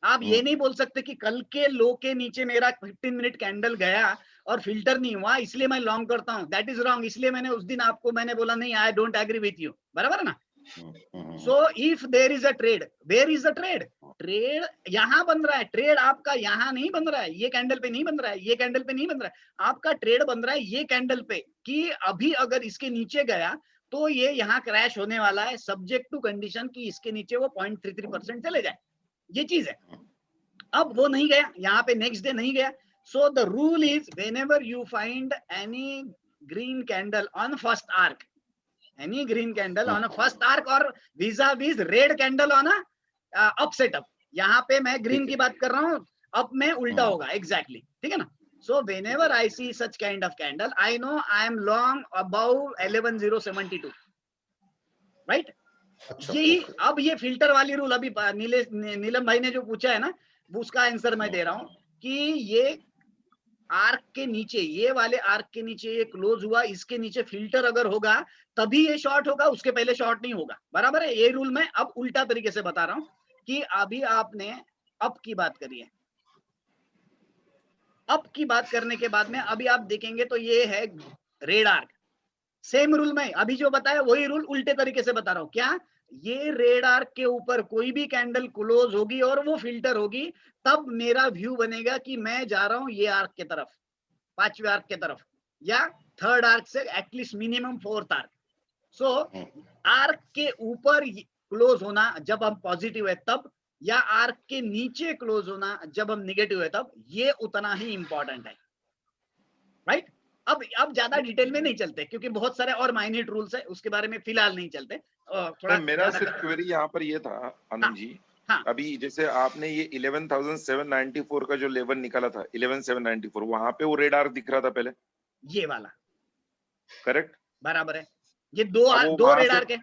आप ये नहीं बोल सकते कि कल के लो के नीचे मेरा 15 मिनट कैंडल गया और फिल्टर नहीं हुआ इसलिए मैं लॉन्ग करता हूं। That is wrong. इसलिए मैंने उस दिन आपको मैंने बोला नहीं, I don't agree with you, बराबर ना? So if there is a trade, where is the trade? Trade यहां बन रहा है। ट्रेड आपका यहां नहीं बन रहा है, ये कैंडल पे नहीं बन रहा है, ये कैंडल पे नहीं बन रहा है। आपका ट्रेड बन रहा है ये कैंडल पे कि अभी अगर इसके नीचे गया तो ये यहाँ क्रैश होने वाला है, सब्जेक्ट टू कंडीशन कि इसके नीचे वो 0.33% चले जाए। ये चीज है। अब वो नहीं गया, यहाँ पे नेक्स्ट डे नहीं गया। So the rule is whenever you find any green candle on first arc, any green candle on a first arc or vis-a-vis red candle on a up setup, यहाँ पे मैं green की बात कर रहा हूँ, up में उल्टा होगा exactly, ठीक है ना? So whenever I see such kind of candle, I know I am long above 11,072, right? यही अब ये फिल्टर वाली रूल अभी नीलम भाई ने जो पूछा है ना, उसका आंसर मैं दे रहा हूँ कि ये आर्क के नीचे, ये वाले आर्क के नीचे ये क्लोज हुआ, इसके नीचे फिल्टर अगर होगा तभी ये शॉर्ट होगा, उसके पहले शॉर्ट नहीं होगा। बराबर है? ये रूल मैं अब उल्टा तरीके से बता रहा हूं कि अभी आपने अप की बात करी है, अप की बात करने के बाद में अभी आप देखेंगे तो ये है रेड आर्क। सेम रूल में अभी जो बताया वही रूल उल्टे तरीके से बता रहा हूं। क्या? ये रेड आर्क के ऊपर कोई भी कैंडल क्लोज होगी और वो फिल्टर होगी, तब मेरा व्यू बनेगा कि मैं जा रहा हूं ये आर्क के तरफ, पांचवे आर्क के तरफ, या थर्ड आर्क से एटलीस्ट मिनिमम फोर्थ आर्क। सो आर्क के ऊपर क्लोज होना जब हम पॉजिटिव है तब, या आर्क के नीचे क्लोज होना जब हम निगेटिव है तब, ये उतना ही इंपॉर्टेंट है। राइट? अब ज्यादा डिटेल में नहीं चलते क्योंकि बहुत सारे और माइन्यूट रूल्स है, उसके बारे में फिलहाल नहीं चलते। थोड़ा मेरा सिर्फ क्वेरी यहाँ पर ये था आनंद जी, हाँ, अभी जैसे आपने ये 11,794 का जो लेवल निकाला था 11,794, वहां पे वो रेड आर्क दिख रहा था पहले, ये वाला करेक्ट? बराबर है। ये दो वहां रेड से आर्क है,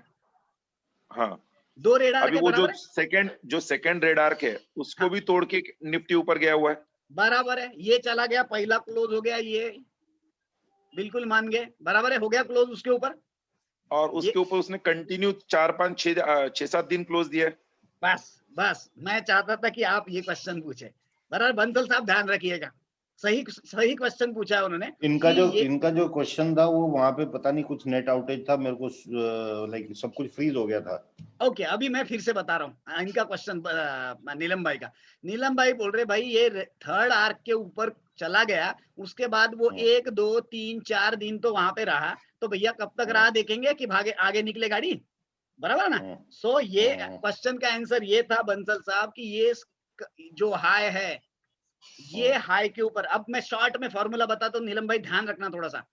हाँ, दो रेड आर्क अभी है, वो बराबर है? जो सेकंड रेड आर्क है उसको हाँ, भी तोड़ के निफ्टी ऊपर गया हुआ है। बराबर है, ये चला गया, पहला क्लोज हो गया, ये बिल्कुल मान गए, बराबर है, हो गया क्लोज उसके ऊपर, और उसके ऊपर उसने कंटिन्यू 4-5-6-7 दिन क्लोज दिया है। बस मैं चाहता था कि आप ये क्वेश्चन पूछे। बराबर, बंसल साहब ध्यान रखिएगा, सही क्वेश्चन पूछा है उन्होंने। इनका जो क्वेश्चन था वो वहां पे पता नहीं कुछ नेट आउटेज था, मेरे को लाइक सब कुछ फ्रीज हो गया था। ओके, अभी मैं फिर से बता रहा हूँ इनका क्वेश्चन, नीलम भाई का। नीलम भाई बोल रहे भाई ये थर्ड आर्क के ऊपर चला गया, उसके बाद वो 1 2 3 4 दिन तो वहां पे रहा, तो भैया कब तक रहा देखेंगे कि भागे आगे निकले गाड़ी, बराबर ना? सो ये क्वेश्चन का आंसर ये था बंसल साहब कि ये जो हाई है, ये हाई के ऊपर, अब मैं शॉर्ट में फॉर्मूला बताता हूँ, नीलम भाई ध्यान रखना थोड़ा सा।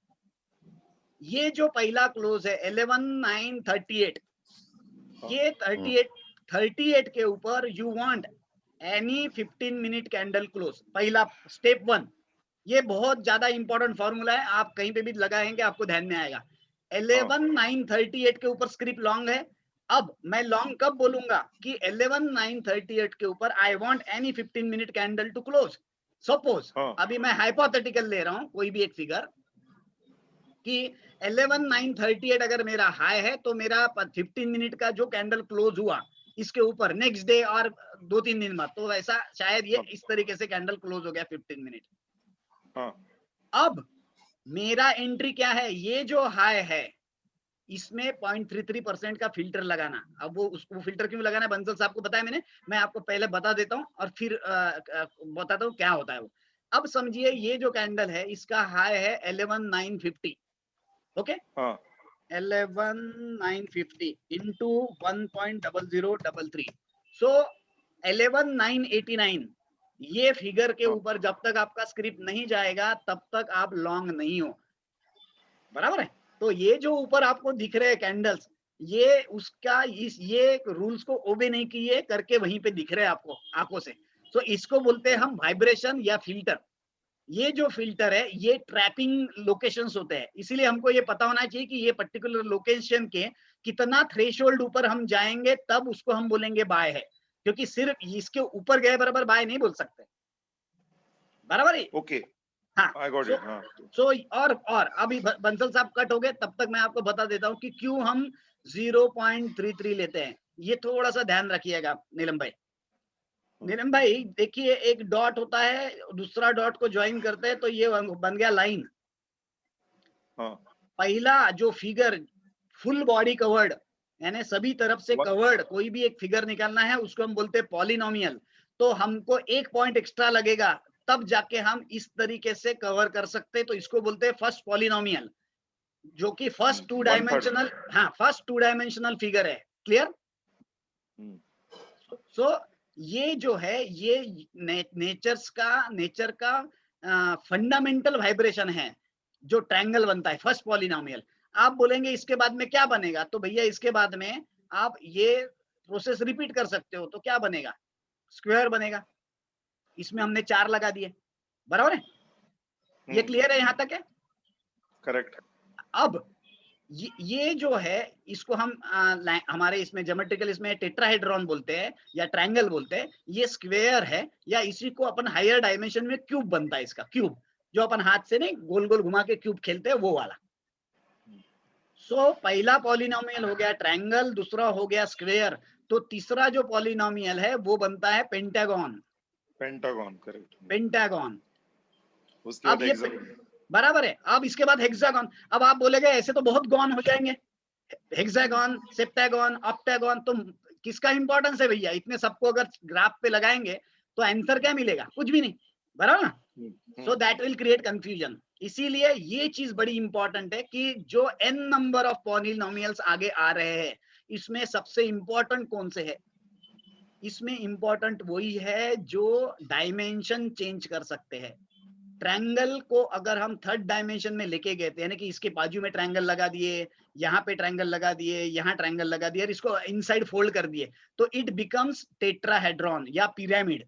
ये जो पहला क्लोज है 11,938, ये 38 के ऊपर you want any 15 minute candle close, पहला स्टेप 1। ये बहुत ज्यादा इंपॉर्टेंट फॉर्मूला है, आप कहीं पे भी लगाएंगे आपको ध्यान में आएगा। 11,938 के ऊपर स्क्रिप्ट लॉन्ग है। अब मैं लॉन्ग कब बोलूंगा कि 11,938 के ऊपर I want any 15 minute candle to close. Suppose अभी मैं हाइपोथेटिकल ले रहा हूं कोई भी एक फिगर कि 11,938 अगर मेरा हाई है तो मेरा 15 मिनट का जो कैंडल क्लोज हुआ इसके ऊपर नेक्स्ट डे और 2-3 दिन बाद, तो वैसा शायद ये इस तरीके से कैंडल क्लोज हो गया 15 मिनट। अब मेरा एंट्री क्या है? ये जो हाई है इसमें 0.33% का फिल्टर लगाना। अब वो फिल्टर क्यों लगाना है बंसल साहब को बताया मैंने, मैं आपको पहले बता देता हूं और फिर बताता हूं क्या होता है वो। अब समझिए ये जो कैंडल है इसका हाई है 11,950, ओके, 11,950 इंटू 1.0033, सो 11,989। ये फिगर के ऊपर जब तक आपका स्क्रिप्ट नहीं जाएगा तब तक आप लॉन्ग नहीं हो, बराबर है? तो ये जो ऊपर आपको दिख रहे हैं कैंडल्स, ये उसका ये रूल्स को ओबे नहीं किए करके वहीं पे दिख रहे हैं आपको आंखों से, तो इसको बोलते हैं हम वाइब्रेशन या फिल्टर। ये जो फिल्टर है ये ट्रैपिंग लोकेशंस होते हैं, इसीलिए हमको ये पता होना चाहिए कि ये पर्टिकुलर लोकेशन के कितना थ्रेशोल्ड ऊपर हम जाएंगे तब उसको हम बोलेंगे बाय है, क्योंकि सिर्फ इसके ऊपर गए बराबर बाय नहीं बोल सकते, बराबर है? ओके, हाँ, आई गॉट इट। हाँ, सो और अभी बंसल साहब कट हो गए, तब तक मैं आपको बता देता हूँ कि क्यों हम 0.33 लेते हैं। ये थोड़ा सा ध्यान रखिएगा नीलम भाई। नीलम भाई देखिए, एक डॉट होता है, दूसरा डॉट को ज्वाइन करते हैं तो ये बन गया लाइन। पहला जो फिगर फुल बॉडी कवर्ड, यानी सभी तरफ से कवर्ड कोई भी एक फिगर निकालना है उसको हम बोलते हैं पॉलिनोमियल। तो हमको 1 पॉइंट एक्स्ट्रा लगेगा तब जाके हम इस तरीके से कवर कर सकते हैं, तो इसको बोलते हैं फर्स्ट पॉलिनोमियल, जो कि फर्स्ट 2 डायमेंशनल, हाँ, फर्स्ट 2 डायमेंशनल फिगर है। क्लियर? सो ये जो है ये नेचर का फंडामेंटल वाइब्रेशन है जो ट्रायंगल बनता है फर्स्ट पॉलिनोमियल। आप बोलेंगे इसके बाद में क्या बनेगा, तो भैया इसके बाद में आप ये प्रोसेस रिपीट कर सकते हो, तो क्या बनेगा? स्क्वायर बनेगा। इसमें हमने 4 लगा दिए, बराबर है? ये क्लियर है यहां तक है? करेक्ट। अब ये जो है इसको हम हमारे इसमें ज्योमेट्रिकल इसमें टेट्राहेड्रॉन बोलते हैं या ट्रायंगल बोलते हैं। ये स्क्वायर है, या इसी को अपन हायर डायमेंशन में क्यूब बनता है, इसका क्यूब। जो अपन हाथ से नहीं गोल गोल घुमा के क्यूब खेलते हैं वो वाला। सो पहला पॉलिनोमियल हो गया ट्रायंगल, दूसरा हो गया स्क्वायर, तो तीसरा जो पॉलिनोमियल है वो बनता है पेंटागन। Pentagon, correct. पेंटागन। उसके बाद अब ये बराबर है। अब इसके बाद हेक्सागन। अब आप बोलेगे ऐसे तो बहुत गॉन हो जाएंगे, हेक्सागन, सेप्टागन, ऑक्टागन, तो किसका इंपॉर्टेंस है भैया? इतने सबको अगर ग्राफ पे लगाएंगे तो आंसर क्या मिलेगा? कुछ भी नहीं, बराबर ना? So that will create confusion. इसीलिए ये चीज बड़ी इंपॉर्टेंट है कि जो n नंबर ऑफ पॉलिनोमियल्स आगे आ रहे हैं इसमें सबसे इंपॉर्टेंट कौन से है? इसमें इंपॉर्टेंट वही है जो डायमेंशन चेंज कर सकते हैं। ट्रायंगल को अगर हम थर्ड डायमेंशन में लेके गए थे, यानी कि इसके बाजू में ट्रायंगल लगा दिए, यहाँ पे ट्रायंगल लगा दिए, यहाँ ट्रायंगल लगा दिए और इसको इनसाइड फोल्ड कर दिए, तो इट बिकम्स टेट्राहेड्रॉन या पिरामिड।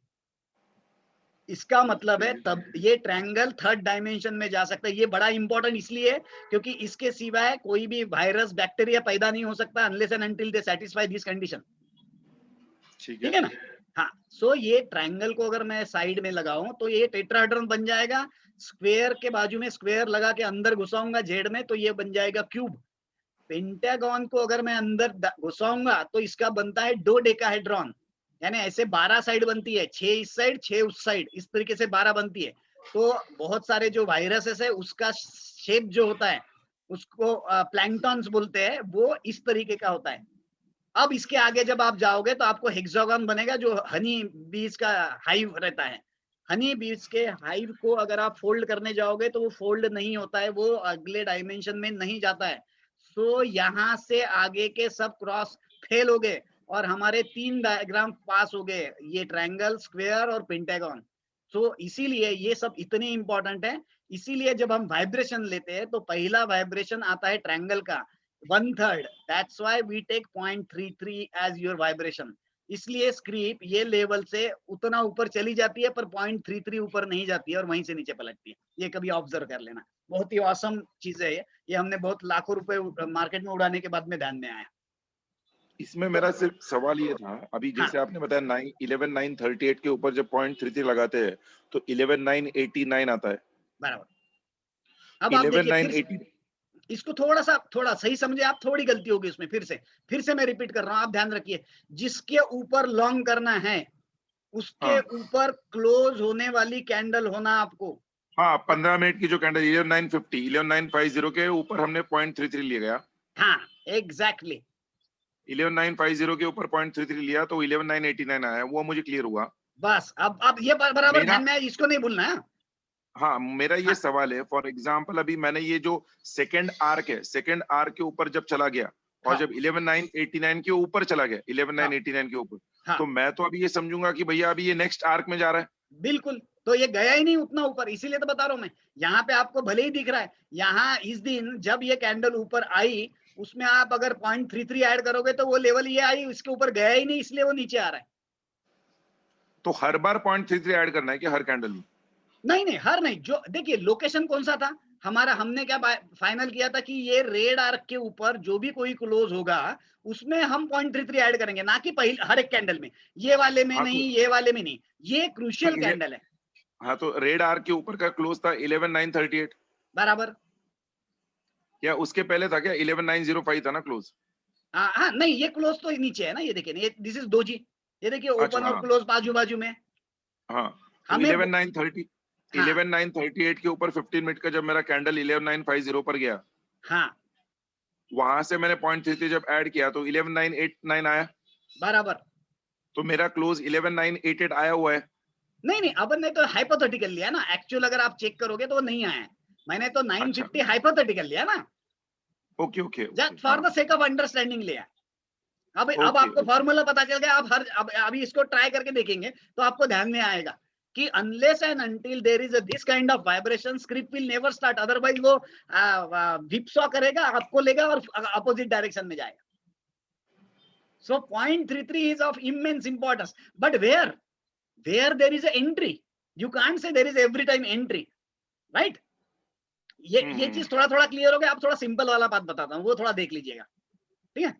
इसका मतलब है तब ये ट्रायंगल थर्ड डायमेंशन में जा सकता है। ये बड़ा इंपॉर्टेंट इसलिए है क्योंकि इसके सिवाय कोई भी वायरस बैक्टीरिया पैदा नहीं हो सकता unless and until they satisfy this condition. ठीक है ना? हाँ, सो ये ट्रायंगल को अगर मैं साइड में लगाऊं तो ये टेट्राहेड्रॉन बन जाएगा। स्क्वायर के बाजू में स्क्वायर लगा के अंदर घुसाऊंगा जेड में तो ये बन जाएगा क्यूब। पेंटागन को अगर मैं अंदर घुसाऊंगा तो इसका बनता है डोडेकाहेड्रॉन, यानी ऐसे 12 साइड बनती है, 6 इस साइड 6 उस साइड, इस तरीके से 12 बनती है। तो बहुत सारे जो वायरसेस है उसका शेप जो होता है उसको प्लैंक्टन्स बोलते हैं, वो इस तरीके का होता है। अब इसके आगे जब आप जाओगे तो आपको हेक्सागन बनेगा जो हनी बीज का हाइव रहता है। हनी बीज के हाइव को अगर आप फोल्ड करने जाओगे तो वो फोल्ड नहीं होता है, वो अगले डायमेंशन में नहीं जाता है। सो यहाँ से आगे के सब क्रॉस फेल हो गए और हमारे 3 डायग्राम पास हो गए, ये ट्रायंगल, स्क्वायर और पेंटागन। सो इसीलिए ये सब इतने इंपॉर्टेंट है। इसीलिए जब हम वाइब्रेशन लेते हैं तो पहला वाइब्रेशन आता है ट्रायंगल का 1/3, that's why we take 0.33 as your vibration। इसलिए स्क्रीप ये लेवल से उतना ऊपर चली जाती है पर 0.33 ऊपर नहीं जाती है और वहीं से नीचे पलटती है। ये कभी ऑब्जर्व कर लेना, बहुत ही ऑसम चीज है ये हमने बहुत लाखों रुपए मार्केट में उड़ाने के बाद में ध्यान में आया। इसमें मेरा सिर्फ सवाल ये था, अभी जैसे आपने बताया 11,938 के ऊपर जब 0.33 लगाते हैं तो 11,989 आता है। बराबर। अब आप देखिए इसको थोड़ा सही समझे आप, थोड़ी गलती होगी उसमें। फिर से मैं रिपीट कर रहा हूं, आप ध्यान रखिए। जिसके ऊपर लॉन्ग करना है उसके ऊपर क्लोज होने वाली कैंडल होना आपको। हाँ, 15 मिनट की जो कैंडल 11,950 के ऊपर हमने 0.33 लिया गया। हाँ एग्जैक्टली 11,950 के ऊपर 0.33 लिया तो 11,989 आया, वो मुझे क्लियर हुआ। बस अब ये बराबर ध्यान में, इसको नहीं भूलना है। हाँ, मेरा ये सवाल है, फॉर एग्जाम्पल अभी मैंने ये जो सेकंड आर्क है, सेकंड आर्क के ऊपर जब चला गया और जब 11,989 के ऊपर चला गया, 11,989 के ऊपर, तो मैं तो अभी ये समझूंगा कि भैया अभी ये नेक्स्ट आर्क में जा रहा है। बिल्कुल, तो ये गया ही नहीं उतना ऊपर, इसीलिए तो बता रहा हूं मैं। यहाँ पे आपको भले ही दिख रहा है, यहाँ इस दिन जब ये कैंडल ऊपर आई उसमें आप अगर 0.33 ऐड करोगे तो वो लेवल ये आई, इसके ऊपर गया ही नहीं, इसलिए वो नीचे आ रहा है। तो हर बार 0.33 ऐड करना है क्या हर कैंडल में? नहीं, हर नहीं। जो देखिए लोकेशन कौन सा था हमारा, हमने क्या फाइनल किया था कि ये रेड आर्क के ऊपर जो भी कोई क्लोज होगा उसमें हम 0.33 ऐड करेंगे, ना कि हर एक कैंडल में, ये वाले में नहीं, ये वाले में नहीं। ये क्रूशियल कैंडल है। हाँ, तो रेड आर्क के ऊपर का क्लोज था 11,938 बराबर। क्या उसके पहले था क्या 11,905 था ना क्लोज? हाँ नहीं, ये क्लोज तो नीचे है ना, ये देखिए, दिस इज डोजी, ये देखिए ओपन और क्लोज बाजू बाजू में। हाँ, तो 11,938 के ऊपर 15 मिनट का जब मेरा कैंडल 11,950 पर गया, हाँ, वहां से मैंने 0.33 जब ऐड किया तो 11,989 आया। बराबर। तो मेरा क्लोज 11,988 आया हुआ है। नहीं, अपन ने तो हाइपोथेटिकल लिया ना, एक्चुअल अगर आप चेक करोगे तो वो नहीं आया। मैंने तो 950 हाइपोथेटिकल लिया ना। Okay just for the sake of understanding लिया। अब आपको फॉर्मूला पता चल गया। आप अभी इसको ट्राई करके देखेंगे तो आपको ध्यान में आएगा कि unless and until there is this kind of vibration, script will never start, otherwise वो whipsaw करेगा, आपको लेगा और opposite direction में जाएगा। So 0.33 is of immense importance, but where there is an entry, you can't say there is every time entry, right? ये चीज थोड़ा क्लियर हो गया। आप थोड़ा सिंपल वाला बात बताता हूँ, वो थोड़ा देख लीजिएगा, ठीक है?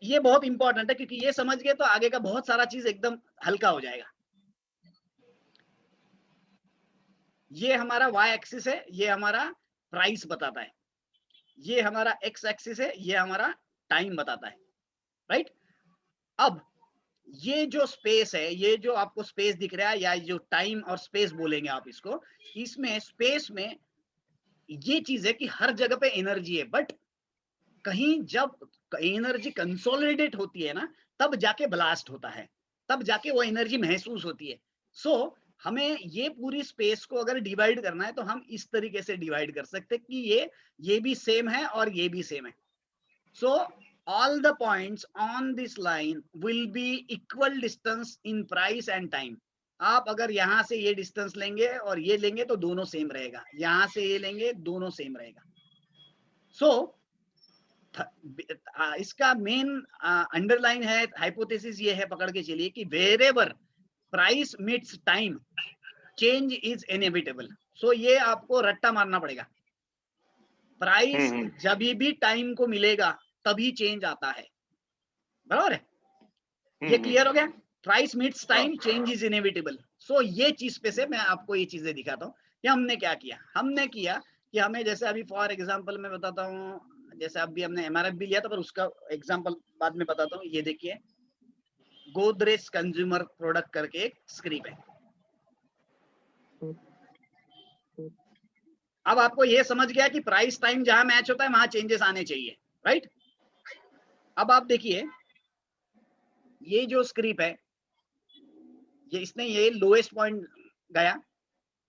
ये बहुत इंपॉर्टेंट है क्योंकि ये समझ गए तो आगे का बहुत सारा चीज एकदम हल्का हो जाएगा। ये हमारा y एक्सिस है, ये हमारा प्राइस बताता है, ये हमारा x एक्सिस है, ये हमारा टाइम बताता है, राइट। अब ये जो स्पेस है, ये जो आपको स्पेस दिख रहा है, या जो टाइम और स्पेस बोलेंगे आप इसको, इसमें स्पेस में ये चीज है कि हर जगह पे एनर्जी है, बट कहीं जब एनर्जी कंसोलिडेट होती है ना, तब जाके ब्लास्ट होता है, तब जाके वो एनर्जी महसूस होती है। सो हमें ये पूरी स्पेस को अगर डिवाइड करना है तो हम इस तरीके से डिवाइड कर सकते हैं कि ये भी सेम है और ये भी सेम है। सो all the points on this line will be equal distance in price and time. आप अगर यहां से ये डिस्टेंस लेंगे और ये लेंगे तो दोनों सेम रहेगा, यहां से ये लेंगे दोनों सेम रहेगा। सो इसका मेन अंडरलाइन है, हाइपोथेसिस ये है, पकड़ के चलिए कि wherever price meets time change is inevitable. So ये आपको रट्टा मारना पड़ेगा, प्राइस जब भी टाइम को मिलेगा तभी चेंज आता है, बराबर है। ये क्लियर हो गया, price meets time change is inevitable. So ये चीज पे से मैं आपको ये चीजें दिखाता हूँ कि हमने क्या किया। हमने किया कि हमें, जैसे अभी फॉर एग्जांपल मैं बताता हूँ, जैसे अभी हमने एमआरएफ भी लिया था, पर उसका एग्जांपल बाद में बताता हूँ। ये देखिए, गोदरेज कंज्यूमर प्रोडक्ट करके एक स्क्रिप्ट है। अब आपको ये समझ गया कि प्राइस टाइम जहां मैच होता है वहां चेंजेस आने चाहिए, राइट। अब आप देखिए, ये जो स्क्रिप्ट है, ये इसने ये लोएस्ट पॉइंट गया,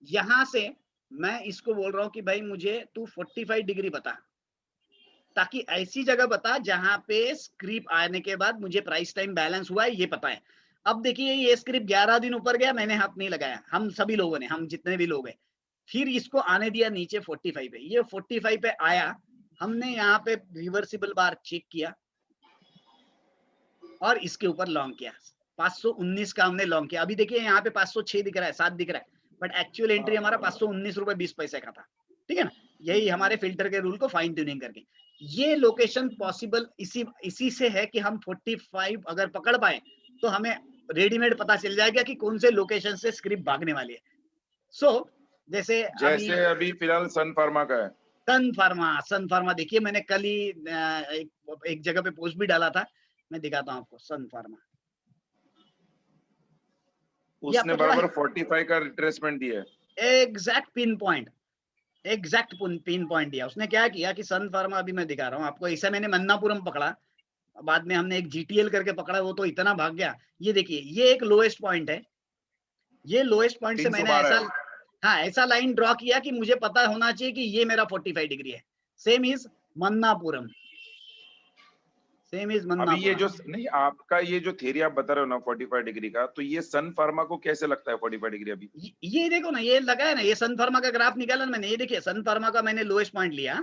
यहां से मैं इसको बोल रहा हूं कि भाई मुझे तू 45 डिग्री बता, ताकि ऐसी जगह बता जहां पे स्क्रिप्ट आने के बाद मुझे प्राइस टाइम बैलेंस हुआ है ये पता है। अब देखिए, ये स्क्रिप्ट 11 दिन ऊपर गया, मैंने हाथ नहीं लगाया, हम सभी लोगों ने, हम जितने भी लोग हैं, फिर इसको आने दिया नीचे 45 पे। ये 45 पे आया, हमने यहाँ पे रिवर्सिबल बार चेक किया और इसके ऊपर लॉन्ग किया, 519 का हमने लॉन्ग किया। अभी देखिए यहाँ पे 506 दिख रहा है, 7 दिख रहा है, बट एक्चुअल एंट्री हमारा 519 रुपए 20 पैसे का था, ठीक है ना। यही हमारे फिल्टर के रूल को फाइन ट्यूनिंग करके ये लोकेशन पॉसिबल इसी से है कि हम 45 अगर पकड़ पाए तो हमें रेडीमेड पता चल जाएगा कि कौन से लोकेशन से स्क्रिप्ट भागने वाली है। सो जैसे अभी फिलहाल सन फार्मा का है। सन फार्मा देखिए, मैंने कल ही एक जगह पे पोस्ट भी डाला था, मैं दिखाता हूँ आपको। सन फार्मा उसने बराबर 45 का रिट्रेसमेंट दिया है, एग्जैक्ट पिन पॉइंट दिया उसने। क्या किया कि सन फार्मा, अभी मैं दिखा रहा हूँ आपको, ऐसा मैंने मन्नापुरम पकड़ा, बाद में हमने एक जीटीएल करके पकड़ा, वो तो इतना भाग गया। ये देखिए, ये एक लोएस्ट पॉइंट है, ये लोएस्ट पॉइंट से मैंने ऐसा लाइन ड्रॉ किया कि मुझे पता होना चाहिए कि ये मेरा 45 डिग्री है। Same is Manappuram. अभी ये जो नहीं, आपका ये जो थ्योरी आप बता रहे हो ना 45 डिग्री का, तो ये सन फार्मा को कैसे लगता है 45 डिग्री? अभी ये देखो ना, ये लगा है ना, ये सन फार्मा का ग्राफ निकाला ना मैंने, ये देखिए सन फार्मा का मैंने लोएस्ट पॉइंट लिया,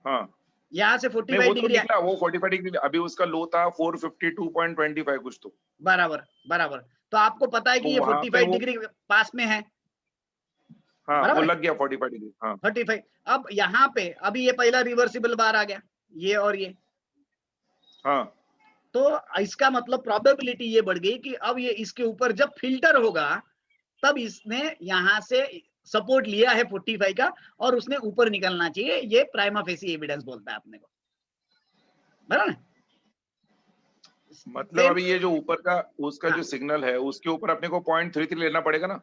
हाँ, यहाँ से 45 डिग्री, वो 45 डिग्री, अभी उसका लो था 452.25 कुछ, तो बराबर। तो आपको पता है कि ये 45 डिग्री पास में है, हाँ, वो लग गया 45 डिग्री, हाँ 45। अब यहाँ पे अभी ये पहला रिवर्सिबल बार आ गया, ये और ये, हाँ, तो इसका मतलब प्रोबेबिलिटी ये बढ़ गई कि अब ये इसके ऊपर जब फिल्टर होगा तब इसने यहां से सपोर्ट लिया है 45 का और उसने ऊपर निकलना चाहिए। ये प्राइमा फेसी एविडेंस बोलता है अपने को, बराबर। मतलब अभी ये जो ऊपर का उसका जो सिग्नल है उसके ऊपर अपने को 0.33 लेना पड़ेगा ना,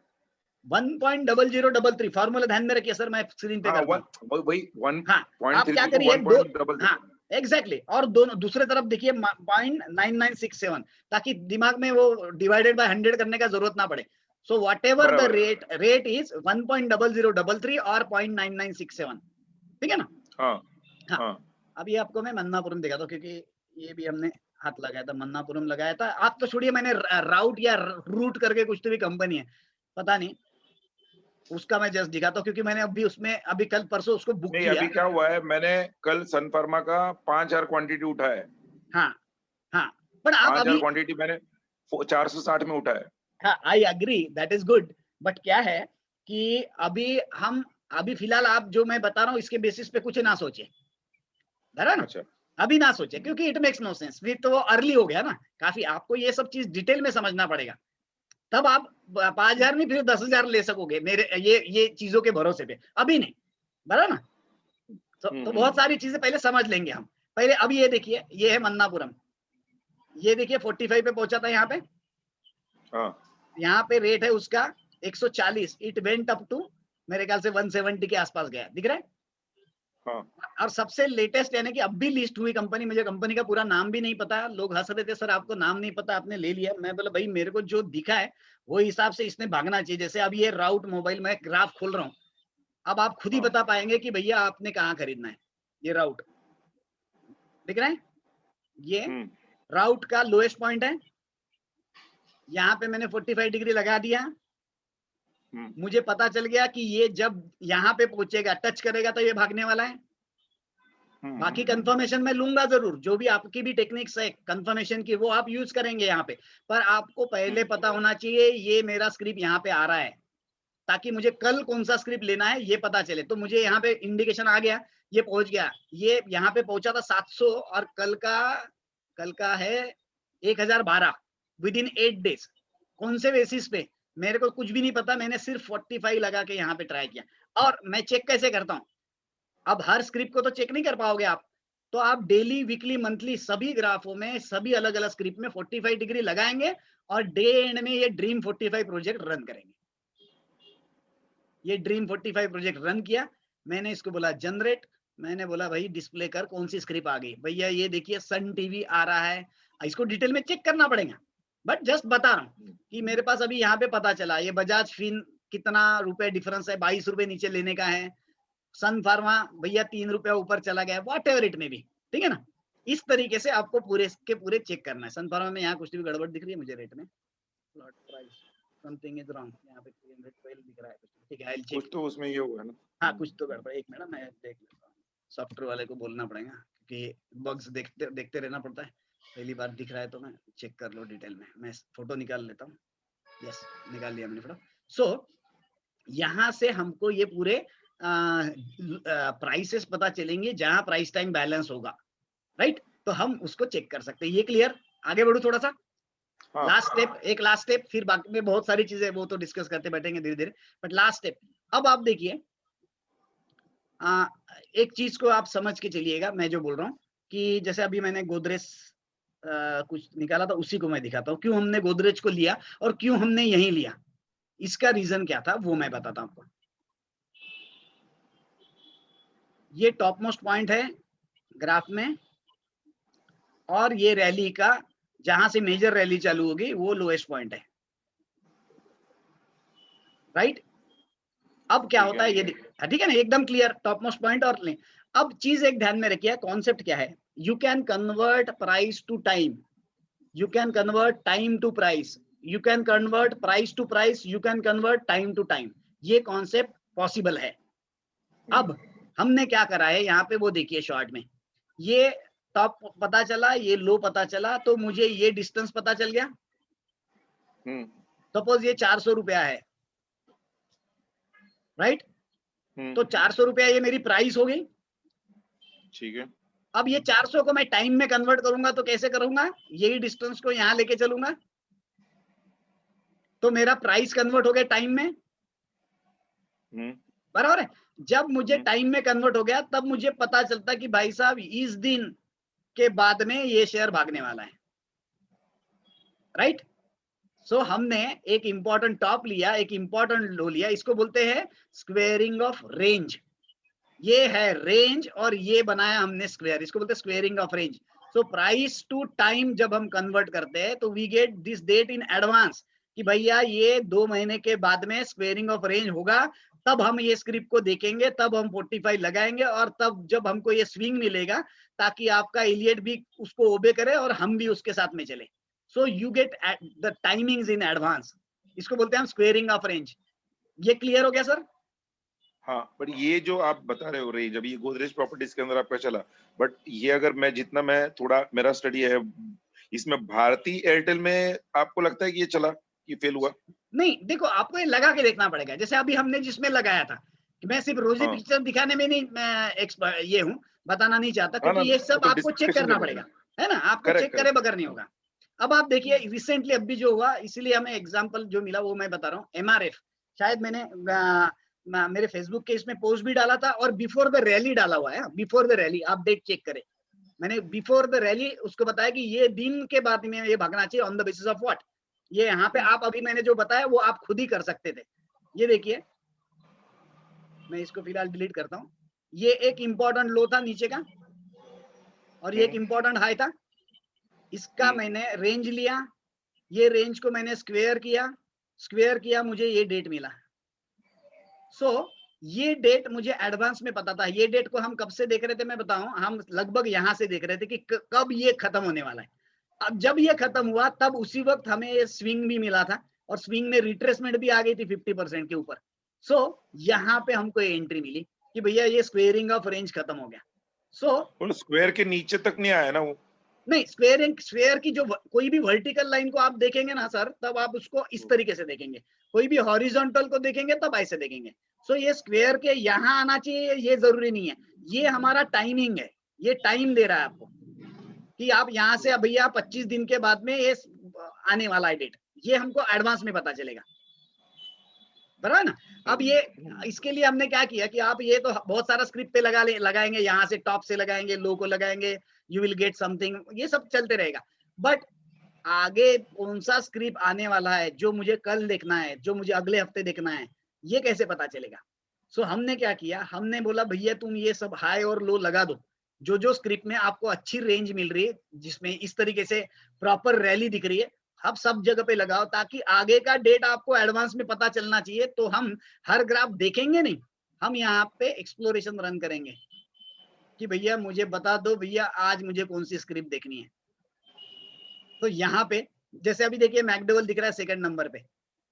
1.0033 फॉर्मूला ध्यान में रखिए सर, मैं स्क्रीन पे करता हूं वही 1. आप क्या करिए, एग्जैक्टली, और दोनों दूसरे तरफ देखिए 0.9967, ताकि दिमाग में वो डिवाइडेड बाय 100 करने का जरूरत ना पड़े। So what ever the rate is 1.0033 और 0.9967, ठीक है ना। हाँ, अभी आपको मैं मन्नापुरम दिखाता हूँ, क्योंकि ये भी हमने हाथ लगाया था, मन्नापुरम लगाया था। आप तो छोड़िए, मैंने राउट या रूट करके कुछ तो भी कंपनी है, पता नहीं, उसका मैं जस्ट दिखाता हूँ, क्योंकि मैंने अभी कल परसों उसको बुक किया। अभी क्या हुआ है, मैंने कल सन फार्मा का 5000 क्वांटिटी उठा है। हाँ, बट आप 5000 क्वांटिटी मैंने 460 में उठा है। हाँ, I agree, that is good, but क्या है कि अभी फिलहाल आप जो मैं बता रहा हूँ इसके बेसिस पे कुछ ना सोचे, ना। अच्छा, अभी ना सोचे, क्योंकि इट मेक्स नो सेंस, फिर तो वो अर्ली हो गया ना काफी। आपको ये सब चीज डिटेल में समझना पड़ेगा, तब आप 5,000 नहीं फिर 10,000 ले सकोगे मेरे ये चीजों के भरोसे पे, अभी नहीं, बराबर ना। तो बहुत सारी चीजें पहले समझ लेंगे हम पहले। अब ये देखिए, ये है मन्नापुरम, ये देखिए 45 पे पहुंचा था यहाँ पे, यहाँ पे रेट है उसका 140, इट वेंट अप टू मेरे ख्याल से 170 के आसपास गया, दिख रहा है। और सबसे लेटेस्ट यानी कि अब भी लिस्ट हुई कंपनी, मुझे कंपनी का पूरा नाम भी नहीं पता, लोग हंस रहे थे सर आपको नाम नहीं पता आपने ले लिया, मैं बोला भाई मेरे को जो दिखा है वो हिसाब से इसने भागना चाहिए। जैसे अब ये राउट मोबाइल में ग्राफ खोल रहा हूँ, अब आप खुद ही बता पाएंगे कि भैया आपने कहाँ खरीदना है। ये राउट दिख रहा है, ये राउट का लोएस्ट पॉइंट है, यहाँ पे मैंने 45 डिग्री लगा दिया, मुझे पता चल गया कि ये जब यहाँ पे पहुंचेगा टच करेगा तो ये भागने वाला है। बाकी कंफर्मेशन मैं लूंगा जरूर, जो भी आपकी भी टेक्निक्स है कंफर्मेशन की वो आप यूज करेंगे यहाँ पे, पर आपको पहले पता होना चाहिए ये मेरा स्क्रिप्ट यहाँ पे आ रहा है, ताकि मुझे कल कौन सा स्क्रिप्ट लेना है ये पता चले। तो मुझे यहाँ पे इंडिकेशन आ गया, ये पहुंच गया, ये यहाँ पे पहुंचा था 700 और कल का है 1012 विद इन 8 डेज। कौन से बेसिस पे मेरे को कुछ भी नहीं पता, मैंने सिर्फ 45 लगा के यहाँ पे ट्राई किया। और मैं चेक कैसे करता हूँ, अब हर स्क्रिप्ट को तो चेक नहीं कर पाओगे आप, तो आप डेली वीकली मंथली सभी ग्राफों में सभी अलग अलग स्क्रिप्ट में 45 डिग्री लगाएंगे और डे एंड में ये ड्रीम 45 प्रोजेक्ट रन करेंगे। ये ड्रीम 45 प्रोजेक्ट रन किया, मैंने इसको बोला जनरेट, मैंने बोला भाई डिस्प्ले कर कौन सी स्क्रिप्ट आ गई, भैया ये देखिए सन टीवी आ रहा है, इसको डिटेल में चेक करना पड़ेगा, बट जस्ट बता रहा हूँ कि मेरे पास अभी यहाँ पे पता चला ये बजाज फिन कितना रुपए डिफरेंस है, 22 रुपए नीचे लेने का है, सन फार्मा भैया 3 रुपया ऊपर चला गया, वॉट एवर इट में भी, ठीक है ना। इस तरीके से आपको पूरे के पूरे चेक करना है। सन फार्मा में यहाँ कुछ भी गड़बड़ दिख रही है मुझे रेट में, plot price something is wrong, यहाँ पे 312 दिख रहा है, ठीक है आई विल चेक। कुछ तो उसमें ये हुआ है ना, हाँ कुछ तो गड़बड़, एक मिनट मैं देख लेता हूँ, सॉफ्टवेयर वाले को बोलना पड़ेगा क्योंकि बग्स देखते रहना पड़ता है, पहली बार दिख रहा है तो मैं चेक कर लो डिटेल में, मैं फोटो निकाल लेता हूँ। यस निकाल लिया मैंने फोटो। सो यहाँ से हमको ये पूरे प्राइसेस पता चलेंगे जहां प्राइस टाइम बैलेंस होगा, राइट, तो हम उसको चेक कर सकते हैं। ये क्लियर, आगे बढ़ू थोड़ा सा। लास्ट स्टेप, एक लास्ट स्टेप, फिर बाकी में बहुत सारी चीजें वो तो डिस्कस करते बैठेंगे धीरे धीरे, बट लास्ट स्टेप। अब आप देखिए एक चीज को आप समझ के चलिएगा, मैं जो बोल रहा हूँ कि जैसे अभी मैंने गोदरेज कुछ निकाला था, उसी को मैं दिखाता हूँ क्यों हमने गोदरेज को लिया और क्यों हमने यही लिया, इसका रीजन क्या था वो मैं बताता हूँ आपको। ये टॉप मोस्ट पॉइंट है ग्राफ में और ये रैली का जहां से मेजर रैली चालू होगी वो लोएस्ट पॉइंट है, राइट। अब क्या होता है ये ठीक है ना, एकदम क्लियर टॉप मोस्ट पॉइंट। और नहीं, अब चीज एक ध्यान में रखिए, कॉन्सेप्ट क्या है, you can convert price to time, you can convert time to price, you can convert price to price, you can convert time to time, ये कॉन्सेप्ट पॉसिबल है। अब हमने क्या करा है यहाँ पे वो देखिए शॉर्ट में, ये टॉप पता चला, ये लो पता चला, तो मुझे ये डिस्टेंस पता चल गया। सपोज ये 400 रुपया है, राइट, तो 400 रुपया ये मेरी प्राइस हो गई, ठीक है। अब ये 400 को मैं टाइम में कन्वर्ट करूंगा तो कैसे करूंगा, यही डिस्टेंस को यहां लेके चलूंगा तो मेरा प्राइस कन्वर्ट हो गया टाइम में, बराबर है। जब मुझे टाइम में कन्वर्ट हो गया तब मुझे पता चलता कि भाई साहब इस दिन के बाद में ये शेयर भागने वाला है, राइट। सो हमने एक इंपॉर्टेंट टॉप लिया, एक इंपॉर्टेंट लो लिया, इसको बोलते हैं स्क्वेयरिंग ऑफ रेंज। ये है रेंज और ये बनाया हमने स्क्वायर, इसको बोलते हैं squaring of range. So price to time जब हम कन्वर्ट करते हैं तो we get this date in advance कि भैया ये 2 महीने के बाद में स्क्वेयरिंग ऑफ रेंज होगा, तब हम ये स्क्रिप्ट को देखेंगे, तब हम 45 लगाएंगे और तब जब हमको ये स्विंग मिलेगा ताकि आपका इलियट भी उसको ओबे करे और हम भी उसके साथ में चले। So you get the timings in advance, इसको बोलते हैं हम स्क्वेयरिंग ऑफ रेंज। ये क्लियर हो गया सर? हाँ, बट ये जो आप बता रहे हो रेंज, अभी ये गोदरेज प्रॉपर्टीज के अंदर आपका चला, बट ये अगर मैं जितना मैं थोड़ा मेरा स्टडी है इसमें, भारती एयरटेल में आपको लगता है कि ये चला कि फेल हुआ? नहीं देखो, आपको ये लगा के देखना पड़ेगा, जैसे अभी हमने जिसमें लगाया था कि मैं सिर्फ रोजी पिक्चर दिखाने में नहीं मैं ये हूँ, बताना नहीं चाहता, क्योंकि ये सब आपको चेक करना पड़ेगा, है ना, आपको चेक करे बगैर नहीं होगा। अब आप देखिए रिसेंटली अभी जो हुआ, इसीलिए हमें एग्जांपल जो मिला वो मैं बता रहा हूँ। एमआरएफ शायद मैंने मेरे फेसबुक के इसमें पोस्ट भी डाला था और बिफोर द रैली डाला हुआ है, बिफोर द रैली आप डेट चेक करें। मैंने बिफोर द रैली उसको बताया कि ये दिन के बाद में ये भागना चाहिए on the basis of what. ये यहाँ पे आप अभी मैंने जो बताया वो आप खुद ही कर सकते थे। ये देखिए मैं इसको फिलहाल डिलीट करता हूँ। ये एक इंपॉर्टेंट लो था नीचे का और ये एक इंपॉर्टेंट हाई था। इसका मैंने रेंज लिया, ये रेंज को मैंने स्क्वायर किया, मुझे ये डेट मिला। ये डेट मुझे एडवांस में पता था। ये डेट को हम कब से देख रहे थे मैं बताऊं, हम लगभग यहां से देख रहे थे कि कब ये खत्म होने वाला है। अब जब ये खत्म हुआ तब उसी वक्त हमें ये स्विंग भी मिला था और स्विंग में रिट्रेसमेंट भी आ गई थी 50% के ऊपर। यहाँ पे हमको एंट्री मिली कि भैया ये स्क्वेयरिंग ऑफ रेंज खत्म हो गया। स्क्वायर के नीचे तक नहीं आया ना वो? नहीं, स्क्वेयर की जो कोई भी वर्टिकल लाइन को आप देखेंगे ना सर, तब आप उसको इस तरीके से देखेंगे। कोई भी हॉरिजॉन्टल को देखेंगे तब ऐसे देखेंगे। ये स्क्वेयर के यहाँ आना चाहिए ये जरूरी नहीं है। ये हमारा टाइमिंग है, ये टाइम दे रहा है आपको कि आप यहाँ से भैया 25 दिन के बाद में ये आने वाला है डेट। ये हमको एडवांस में पता चलेगा, बराबर ना। अब ये इसके लिए हमने क्या किया कि आप ये तो बहुत सारा स्क्रिप्ट पे लगाएंगे, यहाँ से टॉप से लगाएंगे, लो को लगाएंगे, यू विल गेट समथिंग, ये सब चलते रहेगा। बट आगे कौन सा स्क्रिप्ट आने वाला है, जो मुझे कल देखना है, जो मुझे अगले हफ्ते देखना है, ये कैसे पता चलेगा। हमने क्या किया, हमने बोला भैया तुम ये सब हाई और लो लगा दो, जो स्क्रिप्ट में आपको अच्छी रेंज मिल रही है, जिसमें इस तरीके से प्रॉपर रैली दिख रही है, आप सब जगह पे लगाओ, ताकि आगे का डेट आपको एडवांस में पता चलना चाहिए। तो हम हर ग्राफ देखेंगे नहीं, हम यहाँ पे एक्सप्लोरेशन रन करेंगे कि भैया मुझे बता दो भैया आज मुझे कौन सी स्क्रिप्ट देखनी है। तो यहाँ पे जैसे अभी देखिए मैकडोवेल दिख रहा है सेकंड नंबर पे,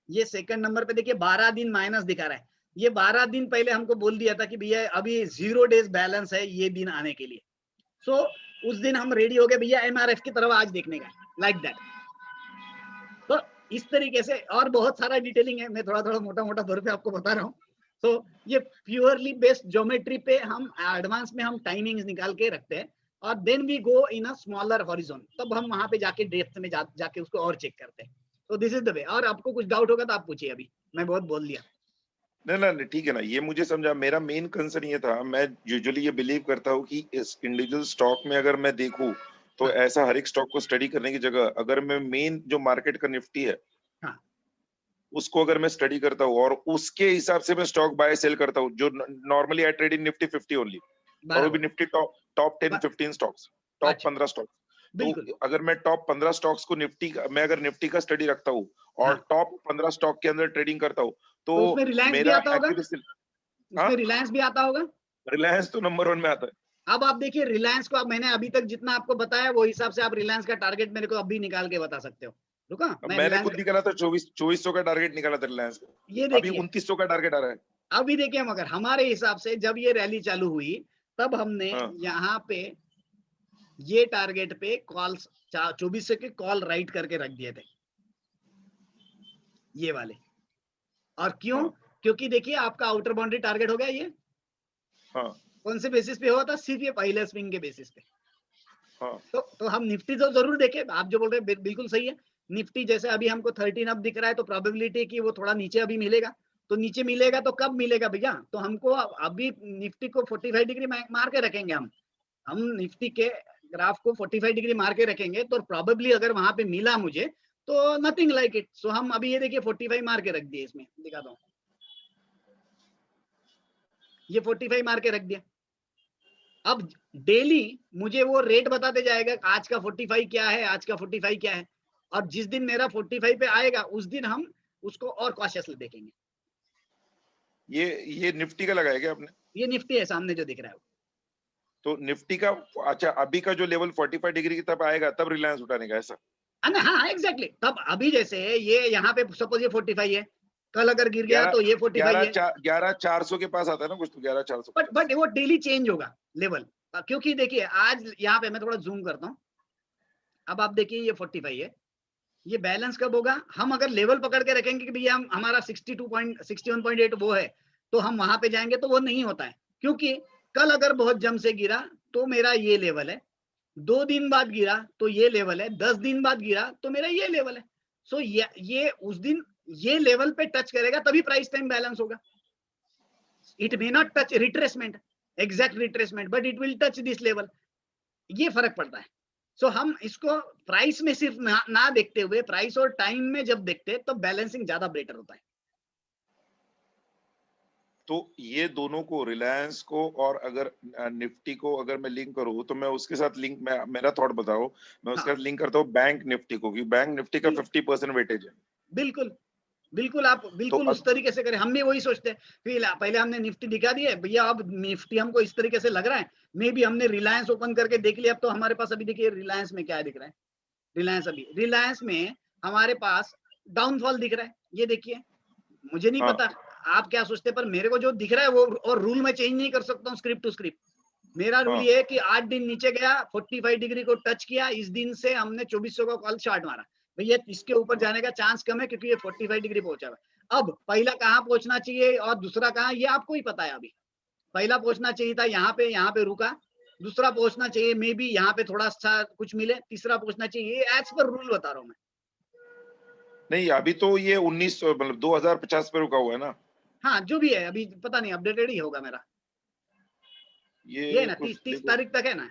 ये सेकंड नंबर पे देखिए 12 दिन माइनस दिखा रहा है। ये 12 दिन पहले हमको बोल दिया था कि भैया अभी 0 डेज बैलेंस है ये दिन आने के लिए। उस दिन हम रेडी हो गए भैया एमआरएफ की तरफ आज देखने का, लाइक दैट। तो इस तरीके से और बहुत सारा डिटेलिंग है, मैं थोड़ा मोटा तौर पे आपको बता रहा हूँ। ये प्योरली बेस्ड ज्योमेट्री पे हम एडवांस में हम टाइमिंग्स निकाल के रखते हैं और then we go in a smaller horizon, तब हम वहां पे जाके डेप्थ में जाके उसको और चेक करते हैं। तो दिस इज द वे। और आपको कुछ डाउट होगा तो आप पूछिए, अभी मैं बहुत बोल दिया। नहीं ठीक है ना, ये मुझे समझा। मेरा मेन कंसर्न ये था, मैं यूजुअली ये बिलीव करता हूँ कि इस इंडिविजुअल स्टॉक में अगर मैं देखूं तो ऐसा हर एक स्टॉक को स्टडी करने की जगह अगर मैं मेन जो मार्केट का निफ्टी है उसको अगर मैं स्टडी करता हूँ और उसके हिसाब से मैं स्टॉक बाय सेल करता हूँ, जो normally I trade in Nifty 50 only, और वो भी Nifty top 10 15 stocks, top 15 stocks. तो अगर मैं टॉप 15 स्टॉक्स को मैं अगर निफ्टी का स्टडी रखता हूँ और टॉप 15 स्टॉक के अंदर ट्रेडिंग करता हूँ तो मेरा रिलायंस भी आता होगा। रिलायंस तो नंबर 1 में आता है। अब आप देखिए रिलायंस को, अब मैंने अभी तक जितना आपको बताया वो हिसाब से आप रिलायंस का टारगेट मेरे को अभी निकाल के बता सकते हो। रुका, मैंने खुद निकाला था 2400 का टारगेट निकाला था रिलायंस का। ये देखिए अभी 2900 का टारगेट आ रहा है। अभी देखिए मगर हमारे हिसाब से जब ये रैली चालू हुई तब हमने यहाँ पे ये टारगेट पे कॉल 2400 के कॉल राइट करके रख दिए थे, ये वाले। और क्यों? क्योंकि देखिए आपका आउटर बाउंड्री टारगेट हो गया ये। कौन से बेसिस पे हुआ था? सिर्फ ये पहले स्विंग के बेसिस पे। तो हम निफ्टी तो जरूर देखें, आप जो बोल रहे हैं बिल्कुल सही है। निफ्टी जैसे अभी हमको 13 अब दिख रहा है, तो प्रोबेबिलिटी कि वो थोड़ा नीचे अभी मिलेगा, तो नीचे मिलेगा तो कब मिलेगा भैया? तो हमको अभी निफ्टी को 45 डिग्री मार के रखेंगे। हम निफ्टी के ग्राफ को 45 डिग्री मार के रखेंगे, तो प्रोबेबली अगर वहां पे मिला मुझे तो नथिंग लाइक इट। सो हम अभी ये देखिए 45 मार के रख दिए, इसमें दिखाता हूँ, ये 45 मार के रख दिया। अब डेली मुझे वो रेट बताते जाएगा आज का 45 क्या है, आज का 45 क्या है, और जिस दिन मेरा 45 पे आएगा उस दिन हम उसको और कॉशियसली देखेंगे। ये निफ्टी का लगाया क्या आपने? ये निफ्टी है सामने जो दिख रहा है। तो निफ्टी का अच्छा अभी का जो लेवल 45 डिग्री की तब आएगा तब रिलायंस उठाने का, ऐसा? हाँ एग्जैक्टली। तब अभी जैसे ये यहाँ पे सपोज ये 45 है, कल अगर गिर गया तो ये 45 है, 11,400 के पास आता है ना कुछ, तो 11,400। बट वो डेली चेंज होगा लेवल, क्योंकि देखिए आज यहाँ पे मैं थोड़ा जूम करता हूँ। अब आप देखिए ये 45 है, ये बैलेंस कब होगा? हम अगर लेवल पकड़ के रखेंगे कि भैया हमारा 61.8 वो है, तो हम वहां पे जाएंगे तो वो नहीं होता है, क्योंकि कल अगर बहुत जम से गिरा तो मेरा ये लेवल है, 2 दिन बाद गिरा तो ये लेवल है, 10 दिन बाद गिरा तो मेरा ये लेवल है। सो ये उस दिन ये लेवल पे टच करेगा तभी प्राइस टाइम बैलेंस होगा। It may not touch retracement, exact retracement, but it will touch this level. ये फर्क पड़ता है। सो हम इसको प्राइस में सिर्फ ना देखते हुए प्राइस और टाइम में जब देखते हैं तो बैलेंसिंग ज्यादा बेटर होता है। तो ये दोनों को, रिलायंस को और अगर निफ्टी को अगर मैं लिंक करूँ तो मैं उसके साथ लिंक, मैं मेरा थॉट बताओ, मैं उसके साथ लिंक करता हूँ बैंक निफ्टी को, क्योंकि बैंक निफ्टी का 50% वेटेज है। बिल्कुल बिल्कुल, आप बिल्कुल तो उस तरीके से करें। हम भी वही सोचते हैं, पहले हमने निफ्टी दिखा दिया है भैया, अब निफ्टी हमको इस तरीके से लग रहा है, मे भी हमने रिलायंस ओपन करके देख लिया। अब तो हमारे पास अभी देखिए रिलायंस में क्या दिख रहा है, रिलायंस में हमारे पास डाउनफॉल दिख रहा है। ये देखिए, मुझे नहीं पता आप क्या सोचते, पर मेरे को जो दिख रहा है वो, और रूल में चेंज नहीं कर सकता हूँ स्क्रिप्ट टू स्क्रिप्ट। मेरा रूल ये है कि 8 दिन नीचे गया, 45 डिग्री को टच किया, इस दिन से हमने 2400 का कॉल शॉर्ट मारा, भैया इसके ऊपर जाने का चांस कम है क्योंकि ये 45 डिग्री पहुंचा हुआ। अब पहला कहाँ पहुंचना चाहिए और दूसरा कहाँ, ये आपको ही पता है। अभी पहला पहुंचना चाहिए था यहाँ पे रुका, दूसरा पहुंचना चाहिए मे बी यहाँ पे थोड़ा सा कुछ मिले, तीसरा पहुंचना चाहिए। एज पर रूल बता रहा हूँ मैं। नहीं, अभी तो ये 1900 मतलब 2050 पे रुका हुआ है ना। हाँ जो भी है, अभी पता नहीं, अपडेटेड ही होगा मेरा। ये ना 30 तारीख तक है ना,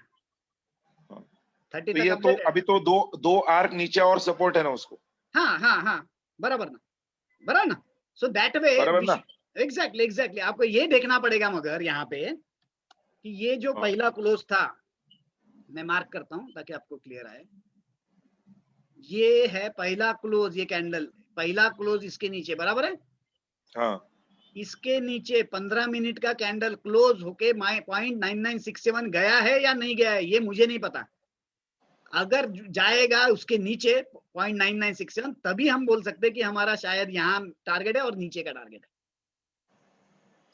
30 तो तक ये तो अपडेटेड। अभी तो दो आर्क नीचे और सपोर्ट है ना उसको। हाँ बराबर ना। सो दैट वे एग्जैक्टली आपको ये देखना पड़ेगा मगर यहाँ पे कि ये जो पहला क्लोज था, मैं मार्क करता हूं ताकि आपको क्लियर आए। ये है पहला क्लोज, ये कैंडल पहला क्लोज इसके नीचे बराबर है। हाँ, इसके नीचे 15 मिनट का कैंडल क्लोज होके .9967 गया है या नहीं गया है, ये मुझे नहीं पता। अगर जाएगा उसके नीचे .9967 तभी हम बोल सकते हैं कि हमारा शायद यहाँ टारगेट है और नीचे का टारगेट है।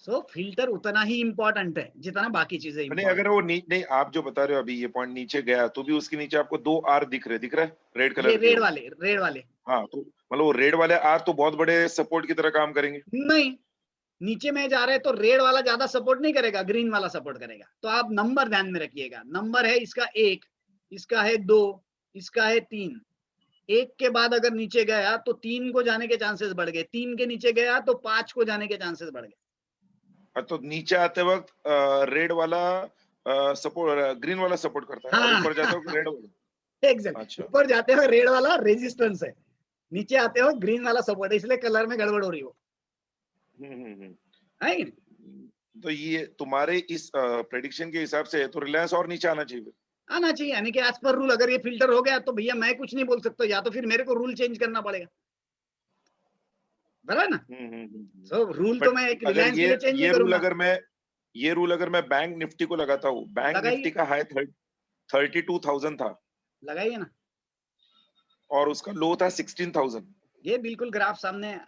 सो फिल्टर उतना ही इंपॉर्टेंट है जितना बाकी चीजें नहीं अगर वो नहीं, आप जो बता रहे हो अभी ये पॉइंट नीचे गया तो भी उसके नीचे आपको 2 आर दिख रहे हैं रेड कलर के। रेड वाले हाँ, तो मतलब वो रेड वाले आर तो बहुत बड़े सपोर्ट की तरह काम करेंगे। नहीं, नीचे में जा रहे हैं तो रेड वाला ज्यादा सपोर्ट नहीं करेगा, ग्रीन वाला सपोर्ट करेगा। तो आप नंबर ध्यान में रखिएगा, नंबर है इसका 1, इसका है 2, इसका है 3। 1 के बाद अगर नीचे गया तो 3 को जाने के चांसेस बढ़ गए, 3 के नीचे गया तो 5 को जाने के चांसेस बढ़ गए। तो नीचे आते वक्त रेड वाला सपोर्ट, ग्रीन वाला सपोर्ट करता है और ऊपर जाते वक्त रेड वाला। एग्जैक्ट, अच्छा, ऊपर जाते हुए रेड वाला रेजिस्टेंस है, नीचे आते हुए ग्रीन वाला सपोर्ट है, इसलिए कलर में गड़बड़ हो रही हो है। तो ये तुम्हारे इस प्रेडिक्शन के हिसाब से तो रिलायंस और नीचे आना चाहिए, आना चाहिए, यानी कि एज पर रूल अगर ये फिल्टर हो गया तो भैया मैं कुछ नहीं बोल सकता, या तो फिर मेरे को रूल चेंज करना पड़ेगा, बराबर ना। सो रूल तो मैं एक रिलायंस के लिए चेंज नहीं करूंगा। ये रूल अगर मैं बैंक निफ्टी को लगाता हूँ, बैंक निफ्टी का हाई 32,000 था, लगाइए ना, और उसका लो था 16,000। ये बिल्कुल ग्राफ सामने,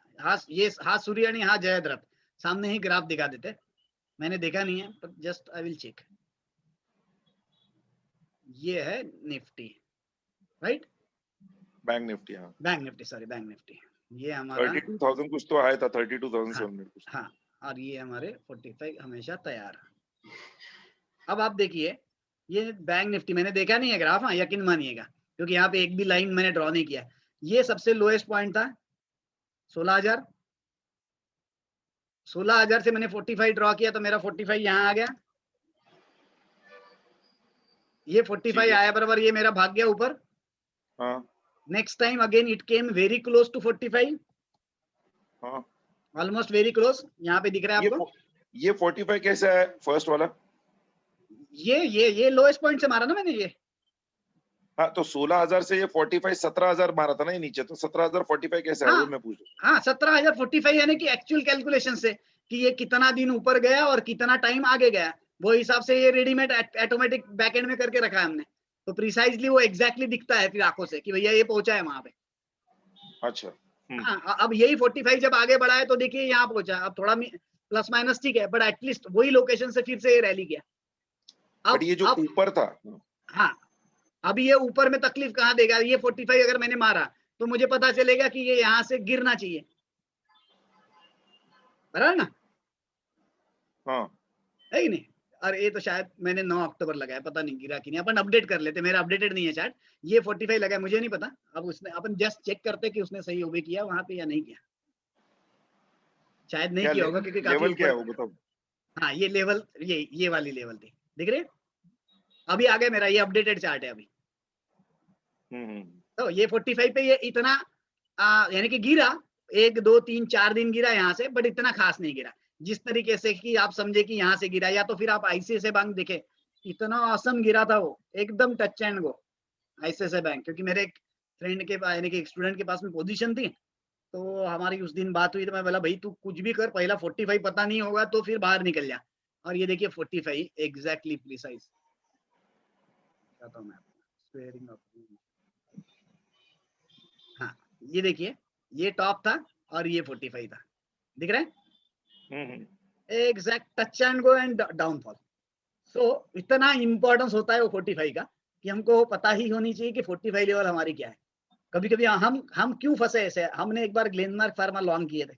ये सूर्यानी जयद्रथ सामने ही ग्राफ दिखा देते, मैंने देखा नहीं है पर जस्ट आई विल चेक। ये है निफ्टी, राइट, बैंक निफ्टी, हाँ बैंक निफ्टी ये हमारा 32,000 कुछ तो आया था, 32,700 कुछ। हाँ, और ये हमारे 45 हमेशा तैयार। अब आप देखिए, ये बैंक निफ्टी मैंने देखा नहीं है ग्राफ, हाँ यकीन मानिएगा, क्योंकि यहाँ पे एक भी लाइन मैंने ड्रॉ नहीं किया। ये सबसे लोएस्ट पॉइंट था 16,000, 16,000 से मैंने 45 ड्रॉ किया तो मेरा 45 यहाँ आ गया, ये 45 आया बराबर, ये मेरा भाग गया ऊपर। Next time again it came very close to 45, almost very close, यहाँ पे दिख रहा है आपको। ये 45 कैसे है फर्स्ट वाला? ये लोएस्ट पॉइंट से मारा ना मैंने ये। हाँ, तो 16,000 से ये 45 17,000 मारा था ना ये नीचे, तो 17,045 कैसे है वो मैं पूछ रहा हूँ। हाँ 17,045 यानी कि एक्चुअल कैलकुलेशन से कि ये कितना दिन ऊपर गया और कितना टाइम आगे गया, वो हिसाब से ये रेडीमेड ऑटोमेटिक बैकएंड में करके रखा है हमने, तो प्रिसाइजली वो एग्जैक्टली दिखता है फिर आंखों से कि भैया ये पहुंचा है वहां पे। अच्छा, हाँ, अब यही 45 जब आगे बढ़ा है तो देखिए यहाँ पहुंचा, अब थोड़ा प्लस माइनस ठीक है, बट एटलीस्ट वही लोकेशन से फिर से ये रैली किया। अब ये जो ऊपर था, हाँ अभी ये ऊपर में तकलीफ कहाँ देगा, ये 45 अगर मैंने मारा तो मुझे पता चलेगा कि ये यहाँ से गिरना चाहिए, बराबर ना, हाँ है कि नहीं। और ये तो शायद मैंने 9 अक्टूबर लगाया, पता नहीं गिरा कि नहीं, अपन अपडेट कर लेते, मेरा अपडेटेड नहीं है चार्ट। ये 45 लगा है, मुझे नहीं पता, अब उसने अपन जस्ट चेक करते कि उसने सही ओबे किया वहां पे या नहीं किया, शायद नहीं किया होगा क्योंकि काफी लेवल क्या है ऊपर। वो बताओ। हाँ ये लेवल, ये वाली लेवल थी, दिख रही है अभी आ गया मेरा, ये अपडेटेड चार्ट है अभी। तो ये 45 पे ये इतना यानी कि गिरा 1 2 3 4 दिन गिरा यहाँ से, बट इतना खास नहीं गिरा जिस तरीके से कि आप समझे कि यहाँ से गिरा, या तो फिर आप आईसीआईसीआई बैंक देखे, इतना औसम गिरा था वो, एकदम touch and go ICICI bank. क्योंकि मेरे एक फ्रेंड के यानी कि एक स्टूडेंट के पास में पोजीशन थी, तो हमारी उस दिन बात हुई, तो मैं बोला भाई तू कुछ भी कर, पहला 45 पता नहीं होगा तो फिर बाहर निकल जा। और ये देखिए 45 एग्जैक्टली प्रिसाइज, हाँ ये देखिए ये टॉप था और ये 45 था, दिख रहा है exact touch and go and downfall. So इतना इंपॉर्टेंस होता है वो 45 का कि हमको पता ही होनी चाहिए कि 45 लेवल हमारी क्या है। कभी कभी हम क्यों फंसे ऐसे, हमने एक बार ग्लेनमार्क फार्मा लॉन्ग किए थे,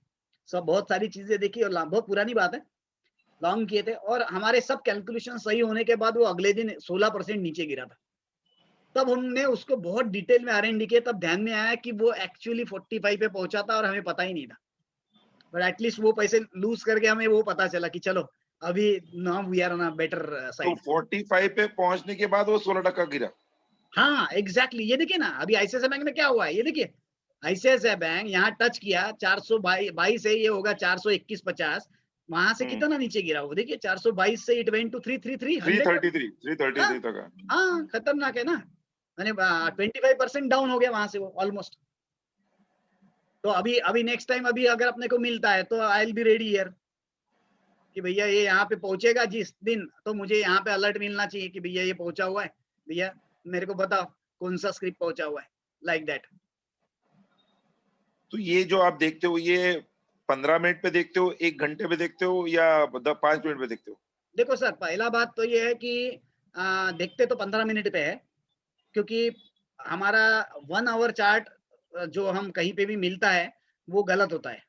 सब बहुत सारी चीजें देखी और बहुत पुरानी बात है, लॉन्ग किए थे और हमारे सब कैलकुलेशन सही होने के बाद वो अगले दिन 16% नीचे गिरा था। तब हमने उसको बहुत डिटेल में R&D किया, तब ध्यान में आया कि वो एक्चुअली 45 पे पहुंचा था और हमें पता ही नहीं था। बट एटलीस्ट वो पैसे लूज करके हमें वो पता चला कि चलो अभी now we are on a better side. तो 45 पे पहुंचने के बाद वो 16% गिरा। हाँ एग्जैक्टली ये देखिए ना, अभी आईसीआईसीआई बैंक में क्या हुआ है, ये देखिए आईसीआईसीआई बैंक यहाँ टच किया 422 से, ये होगा 421.50, वहां से कितना नीचे गिरा वो देखिए 422 से इट वेंट टू 333 तक। हाँ खतरनाक है ना, मैंने 25% डाउन हो गया वहां से वो ऑलमोस्ट। तो अभी नेक्स्ट टाइम अभी अगर अपने को मिलता है तो आई विल बी रेडी हियर कि भैया ये यहाँ पे पहुंचेगा जिस दिन, तो मुझे यहाँ पे अलर्ट मिलना चाहिए कि भैया ये पहुंचा हुआ है, भैया मेरे को बताओ कौन सा स्क्रिप्ट पहुंचा हुआ है, लाइक दैट। तो ये जो आप देखते हो ये 15 मिनट पे देखते हो, 1 घंटे पे देखते हो या 5 मिनट पे देखते हो? देखो सर पहला बात तो ये है कि देखते तो 15 मिनट पे है, क्योंकि हमारा 1 आवर चार्ट जो हम कहीं पे भी मिलता है वो गलत होता है।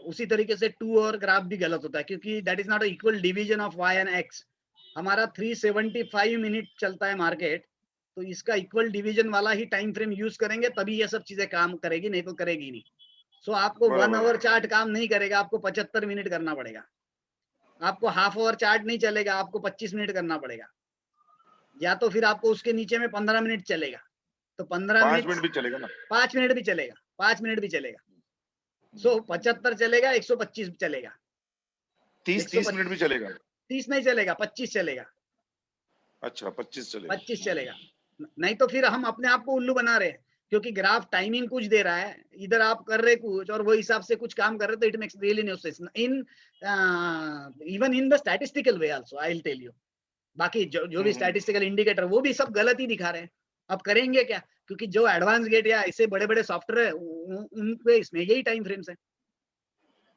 उसी तरीके से 2 आवर ग्राफ भी गलत होता है, क्योंकि that is not equal division of Y and X. हमारा 375 मिनट चलता है मार्केट, तो इसका इक्वल डिवीजन वाला ही टाइम फ्रेम यूज करेंगे तभी ये सब चीजें काम करेगी, नहीं तो करेगी नहीं। सो आपको 1 आवर चार्ट काम नहीं करेगा, आपको 75 मिनट करना पड़ेगा। आपको हाफ आवर चार्ट नहीं चलेगा, आपको 25 मिनट करना पड़ेगा, या तो फिर आपको उसके नीचे में 15 मिनट चलेगा, तो 15 5 मिनट भी चलेगा ना, 5 मिनट भी चलेगा, 5 मिनट भी चलेगा। सो 75 चलेगा, 125 चलेगा, 30 मिनट भी चलेगा। 30 नहीं चलेगा, 25 चलेगा। अच्छा 25 चलेगा। 25 चलेगा, नहीं तो फिर हम अपने आप को उल्लू बना रहे हैं, क्योंकि ग्राफ टाइमिंग कुछ दे रहा है, इधर आप कर रहे कुछ और वो हिसाब से कुछ काम कर रहे, तो it makes really no sense in even in the statistical way also, I will tell you. बाकी जो भी स्टैटिस्टिकल इंडिकेटर वो भी सब गलत ही दिखा रहे हैं। अब करेंगे क्या, क्योंकि जो एडवांस गेट या ऐसे बड़े बड़े सॉफ्टवेयर है उनके इसमें यही टाइम फ्रेम्स है।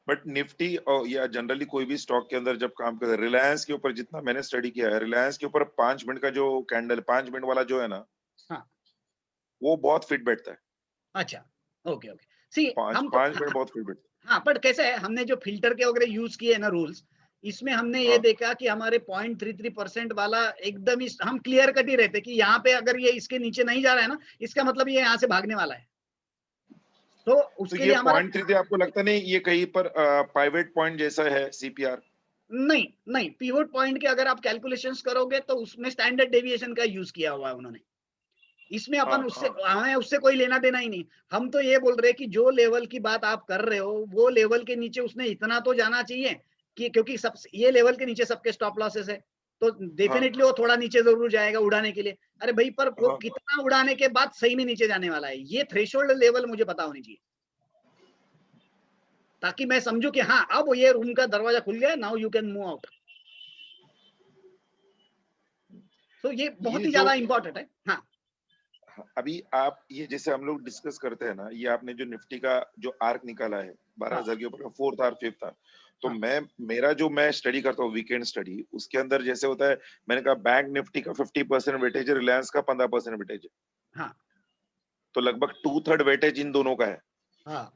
बट निफ्टी और या जनरली कोई भी स्टॉक के अंदर जब काम करता है, रिलायंस के ऊपर जितना मैंने स्टडी किया है, रिलायंस के ऊपर 5 मिनट का जो कैंडल 5 मिनट वाला जो है ना, हाँ वो बहुत फिट बैठता है। अच्छा ओके ओके सी हम 5 मिनट बहुत फिट बैठता है। हाँ, पर कैसे है, हमने जो फिल्टर के वगैरह यूज किए ना रूल्स, इसमें हमने ये हाँ। देखा कि हमारे 0.33% वाला एकदम हम क्लियर कट ही रहते कि यहाँ पे अगर ये इसके नीचे नहीं जा रहा है ना, इसका मतलब ये यहाँ से भागने वाला है। तो उसके तो लिए ये हमारा 0.33 आपको लगता नहीं ये कहीं पर प्राइवेट पॉइंट जैसा है सीपीआर? नहीं नहीं, पिवोट पॉइंट के अगर आप कैलकुलेशंस करोगे तो उसमें स्टैंडर्ड डेविएशन का यूज किया हुआ है उन्होंने, इसमें अपन उससे हमें उससे कोई लेना देना ही नहीं। हम तो ये बोल रहे हैं कि जो लेवल की बात आप कर रहे हो वो लेवल के नीचे उसने इतना तो जाना चाहिए कि, क्योंकि सब ये लेवल के नीचे सबके स्टॉप लॉसेस है, तो डेफिनेटली वो थोड़ा नीचे जरूर जाएगा उड़ाने के लिए। अरे भाई पर वो कितना उड़ाने के बाद सही में नीचे जाने वाला है, ये थ्रेशोल्ड लेवल मुझे पता होनी चाहिए, ताकि मैं समझू कि हाँ अब ये रूम का दरवाजा खुल गया, now you can move out. तो ये बहुत ही ज्यादा इंपॉर्टेंट है। हाँ अभी आप ये जैसे हम लोग डिस्कस करते हैं ना, ये आपने जो निफ्टी का जो आर्क निकाला है 12,000 के ऊपर, 4th आर 5th आर, तो मैं स्टडी करता हूँ वीकेंड स्टडी, उसके अंदर जैसे होता है, मैंने कहा बैंक निफ्टी का 50% वेटेज है, रिलायंस का 15% वेटेज है। हाँ तो लगभग 2/3 वेटेज इन दोनों का है। हाँ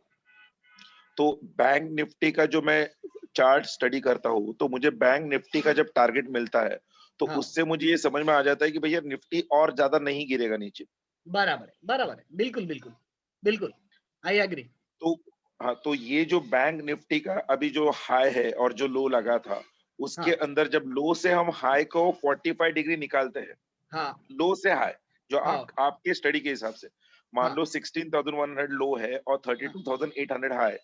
तो बैंक निफ्टी का जो मैं चार्ट स्टडी करता हूँ, तो मुझे बैंक निफ्टी का जब टारगेट मिलता है, तो हाँ, उससे मुझे ये समझ में आ जाता है कि भैया निफ्टी और ज्यादा नहीं गिरेगा नीचे। बराबर है, बिल्कुल, बिल्कुल, बिल्कुल, आई एग्री। तो हाँ, तो ये जो बैंक निफ्टी का अभी जो हाई है और जो लो लगा था, उसके हाँ, अंदर जब लो से हम हाई को 45 डिग्री निकालते हैं, हाँ, लो से हाई, जो हाँ, आपके स्टडी के हिसाब से, मान हाँ, लो 16,100 लो है और हाँ, 32,800 हाई,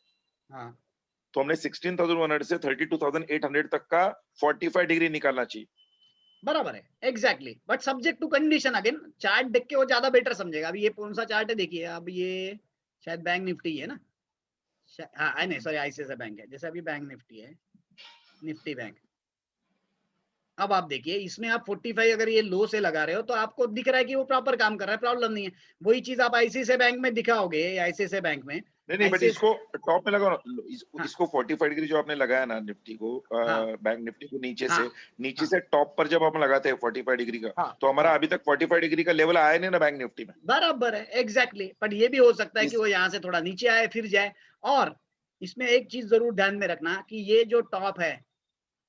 हाँ, तो हमने 16,100 से 32,800 तक का 45 डिग्री निकालना चाहिए। बराबर है, exactly, but subject to condition. Again chart देख के वो ज्यादा बेटर समझेगा। अभी ये कौन सा चार्ट है देखिए, अब ये शायद बैंक निफ्टी है ना, हाँ नहीं सॉरी, आईसीआईसीआई बैंक है। जैसे अभी बैंक निफ्टी है, निफ्टी बैंक। अब आप देखिए इसमें आप 45 अगर ये लो से लगा रहे हो तो आपको दिख रहा है कि वो प्रॉपर काम कर रहा है, प्रॉब्लम नहीं है। वही चीज आप आईसीआईसीआई बैंक में दिखाओगे, आईसीआईसीआई बैंक में नहीं, बट आईसीआईसीआई, इसको टॉप में लगाओ ना, हाँ, इसको 45 डिग्री जो आपने लगाया ना निफ्टी को, हाँ, बैंक निफ्टी को हाँ, नीचे हाँ, से टॉप पर जब हम लगाते हैं 45 डिग्री का, हाँ, तो हमारा हाँ, अभी तक 45 डिग्री का लेवल आया नहीं ना बैंक निफ्टी में। बराबर है, एग्जैक्टली। बट ये भी हो सकता है कि इस वो यहाँ से थोड़ा नीचे आए फिर जाए। और इसमें एक चीज जरूर ध्यान में रखना कि ये जो टॉप है,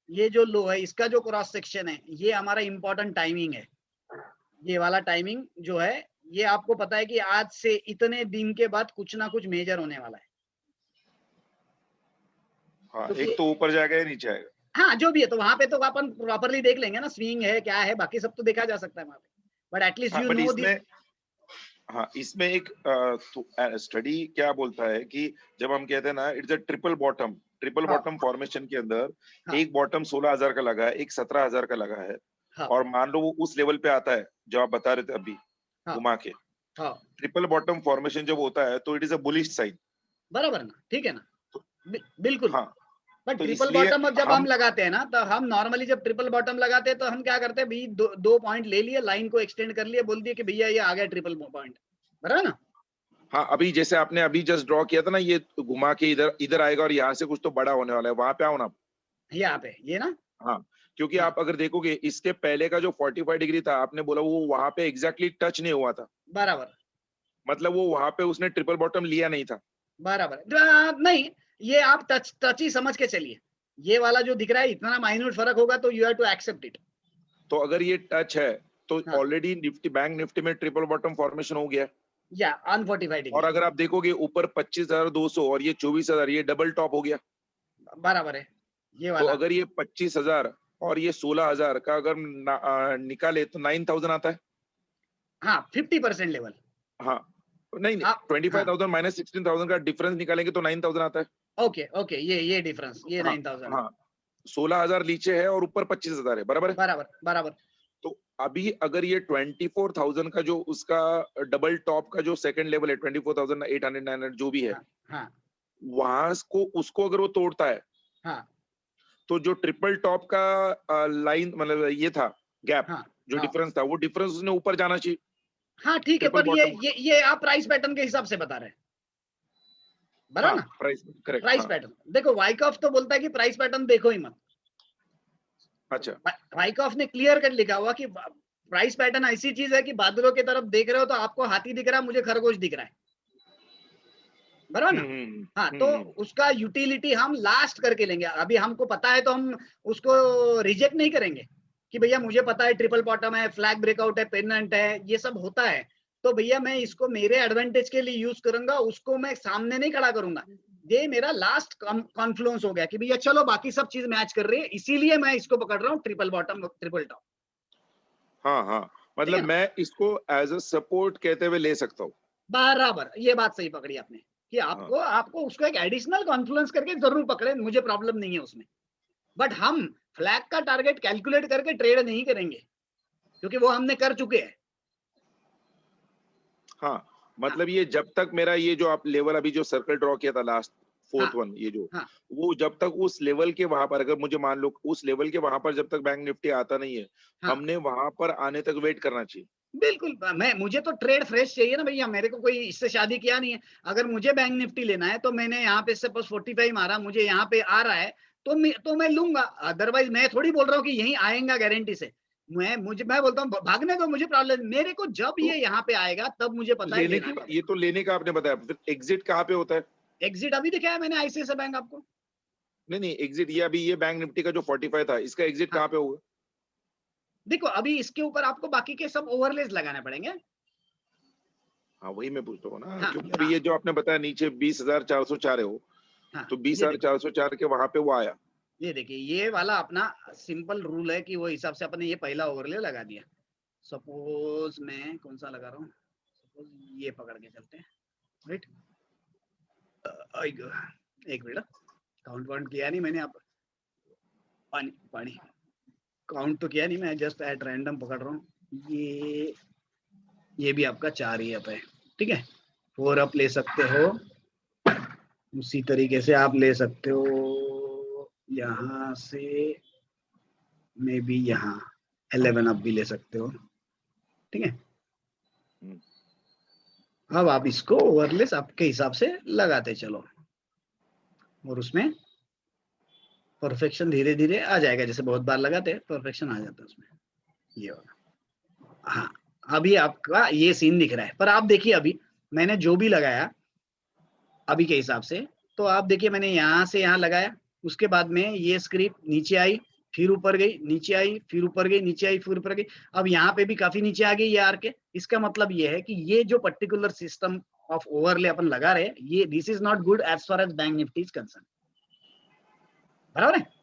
ये जो लो है, इसका जो क्रॉस सेक्शन है, ये हमारा इंपॉर्टेंट टाइमिंग है। ये वाला टाइमिंग जो है, ये आपको पता है कि आज से इतने दिन के बाद कुछ ना कुछ मेजर होने वाला है। हाँ, क्योंकि एक तो ऊपर जाएगा या नीचे आएगा। हाँ जो भी है, तो वहां पे तो अपन प्रॉपरली देख लेंगे ना, स्विंग है क्या है, बाकी सब तो देखा जा सकता है वहां पे। बट एटलीस्ट हाँ, यू बट नो दी। इसमें, हाँ, इसमें एक स्टडी क्या बोलता है कि जब हम कहते हैं ना इट्स अ ट्रिपल हाँ, बॉटम फॉर्मेशन के अंदर हाँ, एक बॉटम 16,000 का लगा है, एक 17,000 का लगा है, हाँ, और मान लो वो उस लेवल पे आता है जो आप बता रहे थे अभी, हाँ, घुमा के। हाँ, ट्रिपल बॉटम फॉर्मेशन जब होता है तो it is a bullish sign. बराबर ना, ठीक है ना, तो बिल्कुल। हाँ, बट तो ट्रिपल इसलिए बॉटम अब जब हम हम, लगाते हैं ना, तो हम नॉर्मली जब ट्रिपल बॉटम लगाते हैं तो हम क्या करते हैं भाई, दो पॉइंट ले लिए, लाइन को एक्सटेंड कर लिए, बोल दिए कि भैया ये आ गया ट्रिपल पॉइंट, बराबर ना। हाँ, अभी जैसे आपने अभी जस्ट ड्रॉ किया था ना, ये घुमा के इधर इधर आएगा और यहाँ से कुछ तो बड़ा होने वाला है, वहां पे आओ ना आप। यहाँ पे ये ना, हाँ, क्योंकि हाँ, आप अगर देखोगे इसके पहले का जो 45 डिग्री था, आपने बोला वो वहां पे एग्जैक्टली टच नहीं हुआ था, बराबर, मतलब वो वहां पे उसने ट्रिपल बॉटम लिया नहीं था। बराबर नहीं, ये आप टच ही समझ के चलिए। ये वाला जो दिख रहा है इतना माइन्यूट फर्क होगा तो you have to accept it. तो अगर ये टच है, तो हाँ, ऑलरेडी निफ्टी बैंक निफ्टी में ट्रिपल बॉटम फॉर्मेशन हो गया है। या ऑन 45 और डिग्री, अगर आप देखोगे ऊपर 25,200 और ये 24,000, ये डबल टॉप हो गया। बराबर है ये तो वाला। अगर ये 25,000 और ये 16,000 का अगर निकाले तो 9,000 आता है। हाँ 50% लेवल। हाँ, नहीं नहीं, आप हाँ, 25,000 माइनस 16,000 का डिफरेंस निकालेंगे तो 9,000 आता है। ओके ओके, ये डिफरेंस, ये हाँ 9000 है। हाँ, 16,000 नीचे है और ऊपर 25,000 है, बराबर है। बराबर बराबर, तो अभी अगर ये 24,000 का जो उसका डबल टॉप का जो सेकंड लेवल है, 24,800 900 जो भी है, हाँ, हाँ, वहां को उसको अगर वो तोड़ता है, हाँ, तो जो ट्रिपल टॉप का लाइन मतलब ये था, गैप, हाँ, जो हाँ, डिफरेंस था, वो डिफरेंस उसने ऊपर जाना चाहिए हाँ ठीक है। ट्रिपल पर ये बॉटम। ये ये आप प्राइस पैटर्न के हिसाब से बता रहे हैं, बराबर हाँ, ना। प्राइस करेक्ट, प्राइस हाँ। पैटर्न देखो, वाइकॉफ तो बोलता है कि प्राइस पैटर्न देखो ही मत। अच्छा, वाइकॉफ ने क्लियर कर लिखा हुआ कि प्राइस पैटर्न ऐसी चीज है कि बादलों की तरफ देख रहे हो तो आपको हाथी दिख रहा है, मुझे खरगोश दिख रहा है, बराबर ना। हाँ, तो हम्म। उसका यूटिलिटी हम लास्ट करके लेंगे। अभी हमको पता है तो हम उसको रिजेक्ट नहीं करेंगे कि भैया मुझे पता है ट्रिपल बॉटम है, फ्लैग ब्रेकआउट है, पेनेंट है, ये सब होता है, तो भैया मैं इसको मेरे एडवांटेज के लिए यूज करूंगा, उसको मैं सामने नहीं खड़ा करूंगा। ये मेरा लास्ट कॉन्फ्लुएंस हो गया कि भैया चलो बाकी सब चीज मैच कर रही है, इसीलिए मैं इसको पकड़ रहा हूँ, ट्रिपल बॉटम ट्रिपल टॉप। हाँ हाँ, ठीक है मतलब ना, मैं इसको एज अ सपोर्ट कहते हुए ले सकता हूँ। बराबर, ये बात सही पकड़ी आपने कि हाँ आपको आपको उसको एक एडिशनल कॉन्फ्लुएंस करके जरूर पकड़े, मुझे प्रॉब्लम नहीं है उसमें। बट हम फ्लैग का टारगेट कैलकुलेट करके ट्रेड नहीं करेंगे, क्योंकि वो हमने कर चुके हैं। हाँ, हाँ, मतलब ये जब तक मेरा ये जो आप लेवल अभी जो सर्कल ड्रॉ किया था लास्ट हाँ, फोर्थ वन, ये जो, हाँ, वो जब तक उस लेवल के वहां पर, अगर मुझे मान लो उस लेवल के वहां पर जब तक बैंक निफ्टी आता नहीं है, हाँ, हमने वहां पर आने तक वेट करना चाहिए। बिल्कुल। मैं मुझे तो ट्रेड फ्रेश चाहिए ना भैया, मेरे को कोई इससे शादी किया नहीं है। अगर मुझे बैंक निफ्टी लेना है तो मैंने यहाँ पे सपोज 45 मारा, मुझे यहाँ पे आ रहा है तो मैं लूंगा। अदरवाइज मैं थोड़ी बोल रहा हूँ कि यही आएगा गारंटी से। मैं बोलता हूँ भागने दो, मुझे प्रॉब्लम मेरे को, जब तो ये यहाँ पे आएगा तब मुझे पता है लेने लेना की, क्या है। ये तो लेने का आपने बताया, फिर एग्जिट कहाँ पे होता है? एग्जिट अभी दिखाया मैंने आईसीआईसीआई बैंक आपको। नहीं एग्जिट, ये अभी ये बैंक निफ्टी का जो 45 था, इसका एग्जिट कहाँ पे होगा? देखो अभी इसके ऊपर आपको बाकी के सब ओवरलेस लगाने पड़ेंगे। हाँ वही मैं पूछता हूँ ना, हाँ, क्योंकि अभी ये जो आपने बताया नीचे 20,404 है वो, हाँ, तो 20,404 के वहां पे वो आया। ये देखिए ये वाला अपना सिंपल रूल है कि वो हिसाब से अपने ये पहला ओवरले लगा दिया। सपोज मैं कौन सा लगा रहा हूँ, सपोज ये पकड़ के चलते हैं, राइट। एक मिनट, काउंट किया नहीं मैंने, आप पानी पानी काउंट तो किया नहीं मैं, जस्ट एट रैंडम पकड़ रहा हूँ। ये भी आपका 4 ही अप है, ठीक है। 4 अप ले सकते हो, उसी तरीके से आप ले सकते हो यहाँ से, मे बी यहाँ 11 अप भी ले सकते हो, ठीक है। अब आप इसको ओवरलेस आपके हिसाब से लगाते चलो, और उसमें परफेक्शन धीरे धीरे आ जाएगा, जैसे बहुत बार लगाते हैं परफेक्शन आ जाता है उसमें, ये होगा। हाँ अभी आपका ये सीन दिख रहा है, पर आप देखिए अभी मैंने जो भी लगाया अभी के हिसाब से, तो आप देखिए मैंने यहाँ से यहाँ लगाया, उसके बाद में ये स्क्रिप्ट नीचे आई, फिर ऊपर गई, नीचे आई, फिर ऊपर गई, नीचे आई, फिर ऊपर गई। अब यहाँ पे भी काफी नीचे आ गई ये आर के। इसका मतलब ये है कि ये जो पर्टिकुलर सिस्टम ऑफ ओवरले अपन लगा रहे हैं, ये this is not good as far as bank Nifty is concern, बराबर है।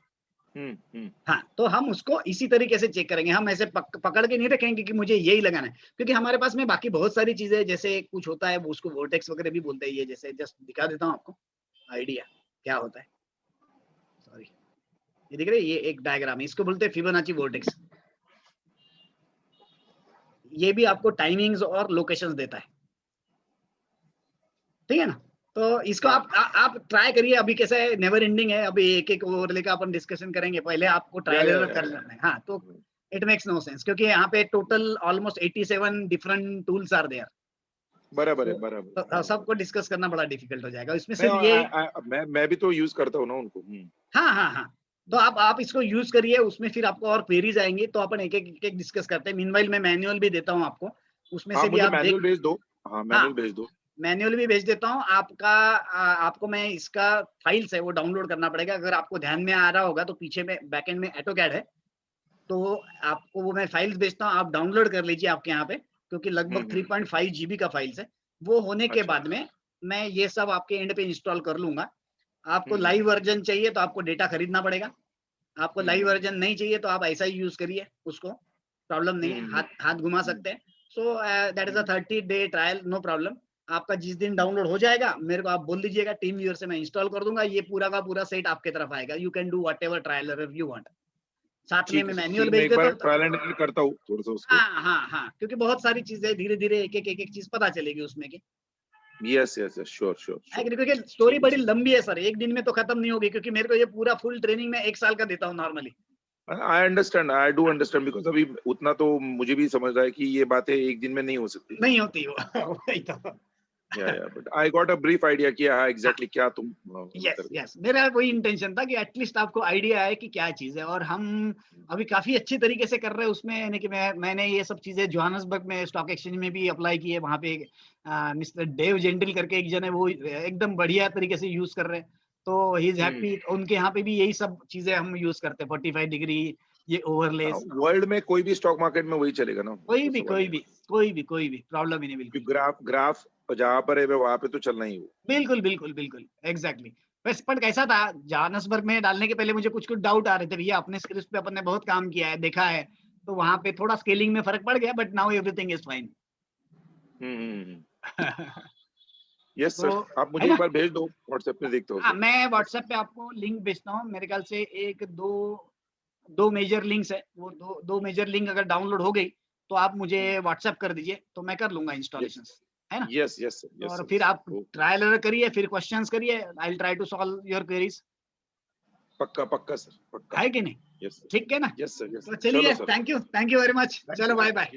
हाँ, तो हम उसको इसी तरीके से चेक करेंगे, हम ऐसे पकड़ के नहीं रखेंगे कि मुझे यही लगाना है, क्योंकि हमारे पास में बाकी बहुत सारी चीजें, जैसे कुछ होता है उसको वोर्टेक्स वगैरह भी बोलते हैं, ये जैसे जस्ट दिखा देता हूँ आपको आइडिया क्या होता है। सॉरी, ये दिख रहा है, ये एक डायग्राम है, इसको बोलते हैं फिबोनाची वोर्टेक्स। ये भी आपको टाइमिंग्स और लोकेशंस देता है, ठीक है ना। तो इसको आप ट्राई करिए, अभी कैसा है, नेवर एंडिंग है, अभी एक एक ओवरले का अपन डिस्कशन करेंगे, पहले आपको ट्रायल एरर कर लेना है। हाँ, तो इट मेक्स नो सेंस, क्योंकि यहाँ पे total almost 87 different tools are there. बराबर है, बराबर। तो सबको डिस्कस करना बड़ा डिफिकल्ट हो जाएगा, इसमें सिर्फ ये मैं भी तो यूज करता हूँ ना उनको। हाँ हाँ हाँ, तो आप इसको यूज करिए, उसमें फिर आपको और क्वेरीज आएंगी, तो अपन एक एक डिस्कस करते हैं। मीनवाइल मैं मैनुअल भी देता हूँ आपको, उसमें से भी आप मैनुअल भेज दो। हाँ मैनुअल भेज दो, मैनुअल भी भेज देता हूँ आपका। आपको मैं इसका फाइल्स है वो डाउनलोड करना पड़ेगा, अगर आपको ध्यान में आ रहा होगा तो पीछे में बैकएंड में ऑटोकैड है, तो आपको वो मैं फाइल्स भेजता हूँ, आप डाउनलोड कर लीजिए आपके यहाँ पे, क्योंकि लगभग 3.5 GB का फाइल्स है। वो होने के बाद में मैं ये सब आपके एंड पे इंस्टॉल कर लूंगा। आपको लाइव वर्जन चाहिए तो आपको डेटा खरीदना पड़ेगा, आपको लाइव वर्जन नहीं चाहिए तो आप ऐसा ही यूज करिए, उसको प्रॉब्लम नहीं है, हाथ घुमा सकते हैं। So that is a 30-day trial, no problem. आपका जिस दिन डाउनलोड हो जाएगा मेरे को आप बोल दीजिएगा, टीम व्यूअर से मैं इंस्टॉल कर दूंगा, ये पूरा का पूरा सेट आपके तरफ आएगा। You can do whatever trial error you want. साथ में मैं मैनुअल भेज देता हूँ, ट्रायल एंड एरर करता हूँ थोड़ा सा उसको। हाँ हाँ हाँ, क्योंकि बहुत सारी चीजें धीरे धीरे एक एक चीज पता चलेगी उसमें की। Yes sure. क्योंकि स्टोरी बड़ी लंबी है सर, एक दिन में तो खत्म नहीं होगी, क्योंकि मेरे को ये पूरा फुल ट्रेनिंग में 1 साल का देता हूँ normally. I do understand because अभी उतना तो मुझे भी समझ रहा है कि ये बातें एक दिन में नहीं हो सकती, नहीं होती वो वही तो। But I got a brief idea कि हाँ एग्जैक्टली क्या तुम यस मेरा वही इंटेंशन था कि एटलीस्ट आपको आइडिया है कि क्या चीज है, और हम अभी काफी अच्छी तरीके से कर रहे हैं उसमें, यानी कि मैंने ये सब चीजें जोहान्सबर्ग में स्टॉक एक्सचेंज में भी अप्लाई की है। वहां पे मिस्टर डेव जेंटिल करके एक जन है, वो एकदम बढ़िया तरीके से यूज कर रहे हैं, तो ही इज हैप्पी। उनके यहाँ पे भी यही सब चीजें हम यूज करते हैं, 45 डिग्री, ये ओवरलेस। वर्ल्ड में कोई भी स्टॉक मार्केट में वही चलेगा ना, कोई भी प्रॉब्लम ही नहीं, बिल्कुल। ग्राफ जहाँ पर है वहां पे तो चलना ही हो। बिल्कुल एग्जैक्टली। बस पर कैसा था, जोहान्सबर्ग में डालने के पहले मुझे कुछ डाउट आ रहे थे, भैया अपने स्क्रिप्ट पे अपन ने बहुत काम किया है, देखा है, तो वहां पे थोड़ा स्केलिंग में फर्क पड़ गया, but now everything is fine. Yes sir, आप मुझे एक बार भेज दो व्हाट्सएप पे, देखता हूँ। हाँ, मैं व्हाट्सएप पे आपको लिंक भेजता हूँ, मेरे ख्याल से दो मेजर लिंक्स है, वो दो मेजर लिंक अगर डाउनलोड हो गई तो आप मुझे व्हाट्सएप कर दीजिए, तो मैं कर लूंगा इंस्टॉलेशन, है ना। यस और फिर आप ट्रायल एरर करिए, फिर क्वेश्चंस करिए, I will try to solve your queries. पक्का सर, पक्का है कि नहीं? यस ठीक है ना। Yes sir. तो चलिए, थैंक यू वेरी मच, चलो बाय बाय।